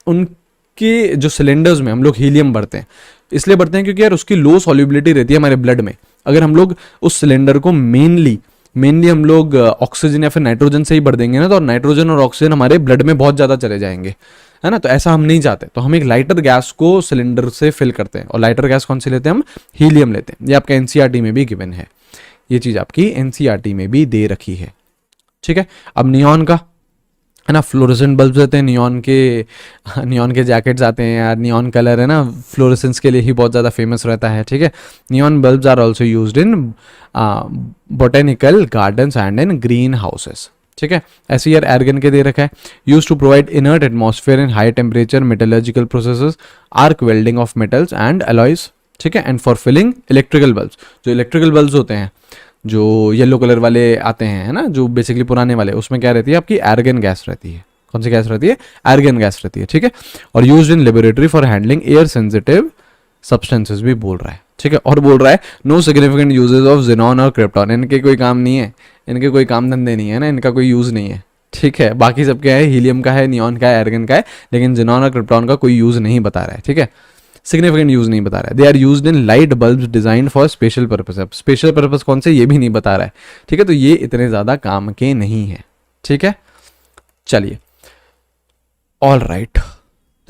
उनके जो सिलेंडर्स में हम लोग हीलियम भरते हैं, इसलिए भरते हैं क्योंकि यार उसकी लो सॉल्युबिलिटी रहती है हमारे ब्लड में। अगर हम लोग उस सिलेंडर को मेनली हम लोग ऑक्सीजन या फिर नाइट्रोजन से ही भर देंगे ना, तो नाइट्रोजन और ऑक्सीजन हमारे ब्लड में बहुत ज़्यादा चले जाएंगे, है ना। तो ऐसा हम नहीं चाहते, तो हम एक लाइटर गैस को सिलेंडर से फिल करते हैं, और लाइटर गैस कौन सी लेते हैं हम, हीलियम लेते हैं। ये आपका NCERT में भी गिवन है, ये चीज़ आपकी NCERT में भी दे रखी है। ठीक है, अब नियॉन का, है ना, फ्लोरेसेंट बल्ब रहते हैं, नियॉन के जैकेट्स आते हैं यार, नियॉन कलर है ना, फ्लोरेसेंस के लिए ही बहुत ज़्यादा फेमस रहता है। ठीक है, neon bulbs are also used in botanical gardens and in greenhouses. ठीक है। ऐसे यार एर्गन के दे रखा है, use to provide inert atmosphere in high temperature metallurgical processes, arc welding of metals and alloys, ठीक है, and for filling electrical bulbs. जो इलेक्ट्रिकल बल्ब्स होते हैं जो येलो कलर वाले आते हैं, है ना, जो बेसिकली पुराने वाले, उसमें क्या रहती है आपकी एर्गन गैस रहती है। कौन सी गैस रहती है? एर्गन गैस रहती है, ठीक है। और used in laboratory for handling air sensitive substances भी बोल रहा है, ठीक है। और बोल रहा है no significant uses of xenon और क्रिप्टॉन, इनके कोई काम नहीं है, इनके कोई काम धंधे नहीं है ना, इनका कोई यूज़ नहीं है, ठीक है। बाकी सब क्या है, हीलियम का है, नियॉन का है, एर्गन का है, लेकिन ज़ेनॉन और क्रिप्टॉन का कोई यूज़ नहीं बता रहा है, ठीक है। सिग्निफिकेंट यूज़ नहीं बता रहा है। They are used in light bulb design for special purpose. अब स्पेशल पर्पज कौन से ये भी नहीं बता रहा है, ठीक है। तो ये इतने ज़्यादा काम के नहीं है, ठीक है। चलिए, ऑल राइट।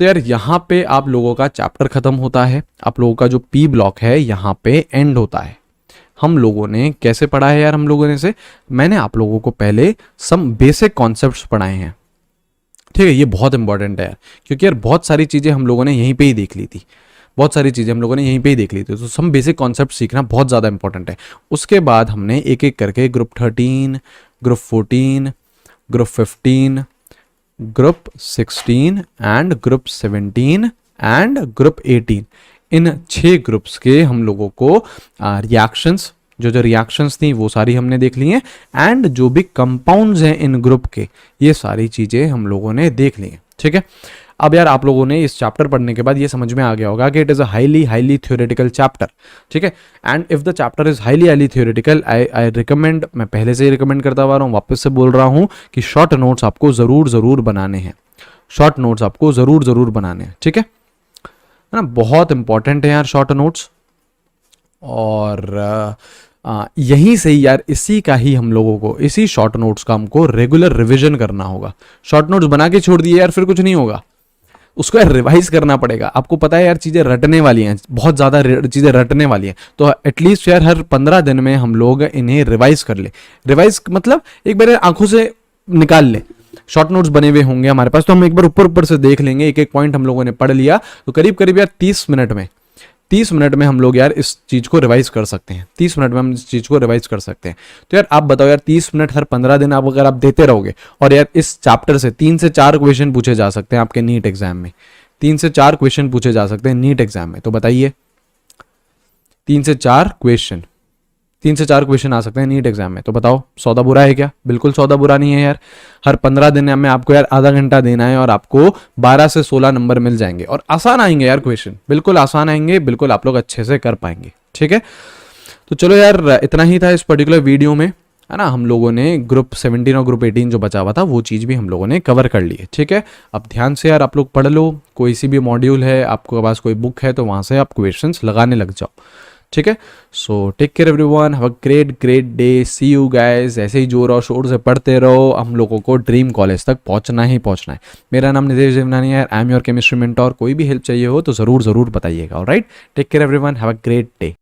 तो यार यहाँ पे आप लोगों का चैप्टर खत्म होता है, आप लोगों का जो पी ब्लॉक है यहाँ पे एंड होता है। हम लोगों ने कैसे पढ़ा है यार, हम लोगों ने से मैंने आप लोगों को पहले सम बेसिक कॉन्सेप्ट्स पढ़ाए हैं, ठीक है। ये बहुत इंपॉर्टेंट है यार, क्योंकि यार बहुत सारी चीज़ें हम लोगों ने यहीं पे ही देख ली थी, बहुत सारी चीज़ें हम लोगों ने यहीं पे ही देख ली थी। तो सम बेसिक कॉन्सेप्ट सीखना बहुत ज़्यादा इंपॉर्टेंट है। उसके बाद हमने एक एक करके group 13, group 14, group 15, group 16 and group 17 and group 18, in 6 groups के हम लोगों को रिएक्शंस, जो रिएक्शंस थी वो सारी हमने देख ली हैं, एंड जो भी कंपाउंड्स हैं इन ग्रुप के, ये सारी चीज़ें हम लोगों ने देख ली हैं, ठीक है। अब यार आप लोगों ने इस चैप्टर पढ़ने के बाद ये समझ में आ गया होगा कि it is a highly theoretical chapter, ठीक है। And if the chapter is highly theoretical, I recommend, मैं पहले से ही रिकमेंड करता हुआ रहा हूँ, वापस से बोल रहा हूँ कि शॉर्ट नोट्स आपको ज़रूर बनाने हैं, शॉर्ट नोट्स आपको ज़रूर बनाने हैं, ठीक है ना। बहुत इंपॉर्टेंट है यार शॉर्ट नोट्स। और यहीं से ही यार, इसी का ही हम लोगों को, इसी शॉर्ट नोट्स का हमको रेगुलर रिवीजन करना होगा। शॉर्ट नोट्स बना के छोड़ दिए यार फिर कुछ नहीं होगा, उसको यार रिवाइज करना पड़ेगा। आपको पता है यार चीज़ें रटने वाली हैं, बहुत ज़्यादा चीज़ें रटने वाली हैं, तो एटलीस्ट यार हर 15 दिन में हम लोग इन्हें रिवाइज कर ले। रिवाइज मतलब एक बार आंखों से निकाल ले, शॉर्ट नोट्स बने हुए होंगे हमारे पास, तो हम एक बार ऊपर से देख लेंगे, एक एक पॉइंट हम लोगों ने पढ़ लिया, तो करीब यार 30 मिनट में हम लोग यार इस चीज़ को रिवाइज कर सकते हैं। 30 मिनट में हम इस चीज़ को रिवाइज कर सकते हैं। तो यार आप बताओ यार, 30 मिनट हर 15 दिन आप अगर आप देते रहोगे, और यार इस चैप्टर से 3 से 4 क्वेश्चन पूछे जा सकते हैं आपके नीट एग्जाम में, 3 से 4 क्वेश्चन पूछे जा सकते हैं नीट एग्जाम में। तो बताइए, 3 से 4 क्वेश्चन आ सकते हैं नीट एग्जाम में, तो बताओ सौदा बुरा है क्या? बिल्कुल सौदा बुरा नहीं है यार। हर 15 दिन में आपको यार आधा घंटा देना है, और आपको 12 से 16 नंबर मिल जाएंगे, और आसान आएंगे यार क्वेश्चन, बिल्कुल आसान आएंगे, बिल्कुल आप लोग अच्छे से कर पाएंगे, ठीक है। तो चलो यार, इतना ही था इस पर्टिकुलर वीडियो में, है ना। हम लोगों ने ग्रुप 17 और ग्रुप 18 जो बचा हुआ था वो चीज़ भी हम लोगों ने कवर कर ली है, ठीक है। अब ध्यान से यार आप लोग पढ़ लो, कोई सी भी मॉड्यूल है, आपके पास कोई बुक है, तो वहाँ से आप क्वेश्चंस लगाने लग जाओ, ठीक है। So take care everyone, have a great day, see you guys. ऐसे ही जोर और शोर से पढ़ते रहो, हम लोगों को ड्रीम कॉलेज तक पहुंचना ही पहुंचना है। मेरा नाम नितेश देवनानी है, I am your chemistry mentor. कोई भी हेल्प चाहिए हो तो ज़रूर बताइएगा, alright. Take care everyone, have a great day.